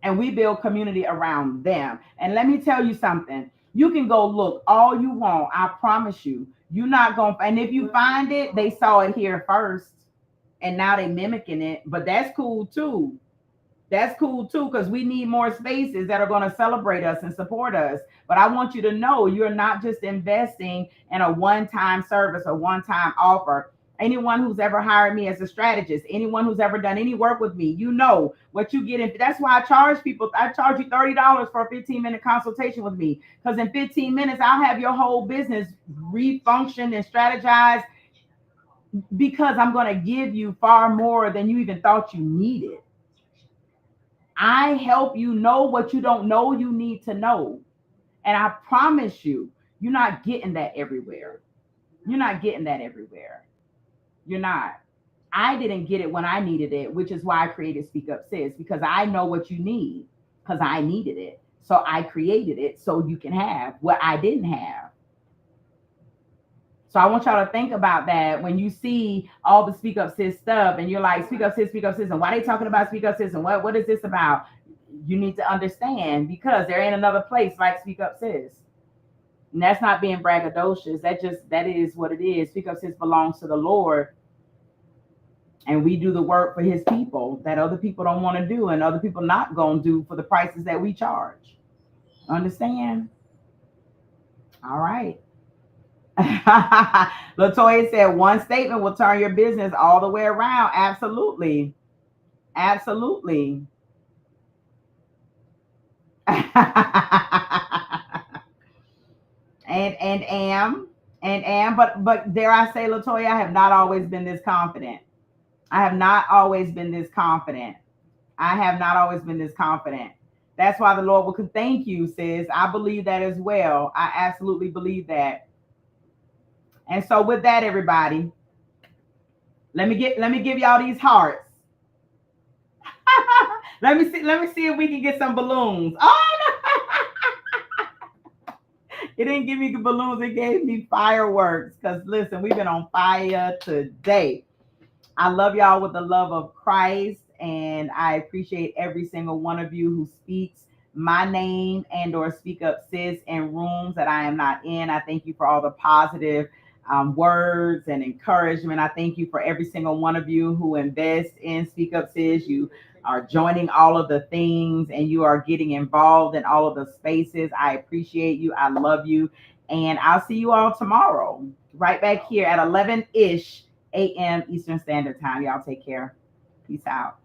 And we build community around them. And let me tell you something. You can go look all you want. I promise you. You're not going to. And if you find it, they saw it here first. And now they mimicking it. But that's cool too. That's cool too, because we need more spaces that are going to celebrate us and support us. But I want you to know you're not just investing in a one-time service or one-time offer. Anyone who's ever hired me as a strategist, anyone who's ever done any work with me, you know what you get in. That's why I charge people. I charge you $30 for a 15-minute consultation with me, because in 15 minutes, I'll have your whole business refunction and strategize, because I'm going to give you far more than you even thought you needed. I help you know what you don't know you need to know. And I promise you, you're not getting that everywhere. You're not getting that everywhere. You're not. I didn't get it when I needed it, which is why I created Speak Up Sis, because I know what you need, because I needed it. So I created it so you can have what I didn't have. So I want y'all to think about that when you see all the Speak Up Sis stuff and you're like, Speak Up Sis, and why are they talking about Speak Up Sis, and what is this about? You need to understand, because there ain't another place like Speak Up Sis. And that's not being braggadocious. That is what it is. Speak Up Sis belongs to the Lord. And we do the work for his people that other people don't want to do and other people not going to do for the prices that we charge. Understand? All right. Latoya said one statement will turn your business all the way around. Absolutely. Absolutely. and but dare I say, Latoya, I have not always been this confident. I have not always been this confident. I have not always been this confident. That's why the Lord will thank you, sis. I believe that as well. I absolutely believe that. And so with that, everybody, let me give y'all these hearts. let me see if we can get some balloons. Oh no. It didn't give me balloons, it gave me fireworks. Because listen, we've been on fire today. I love y'all with the love of Christ, and I appreciate every single one of you who speaks my name and or Speak Up Sis in rooms that I am not in. I thank you for all the positive words and encouragement. I thank you for every single one of you who invest in Speak Up Sis. You are joining all of the things and you are getting involved in all of the spaces. I appreciate you. I love you. And I'll see you all tomorrow, right back here at 11-ish a.m. Eastern Standard Time. Y'all take care. Peace out.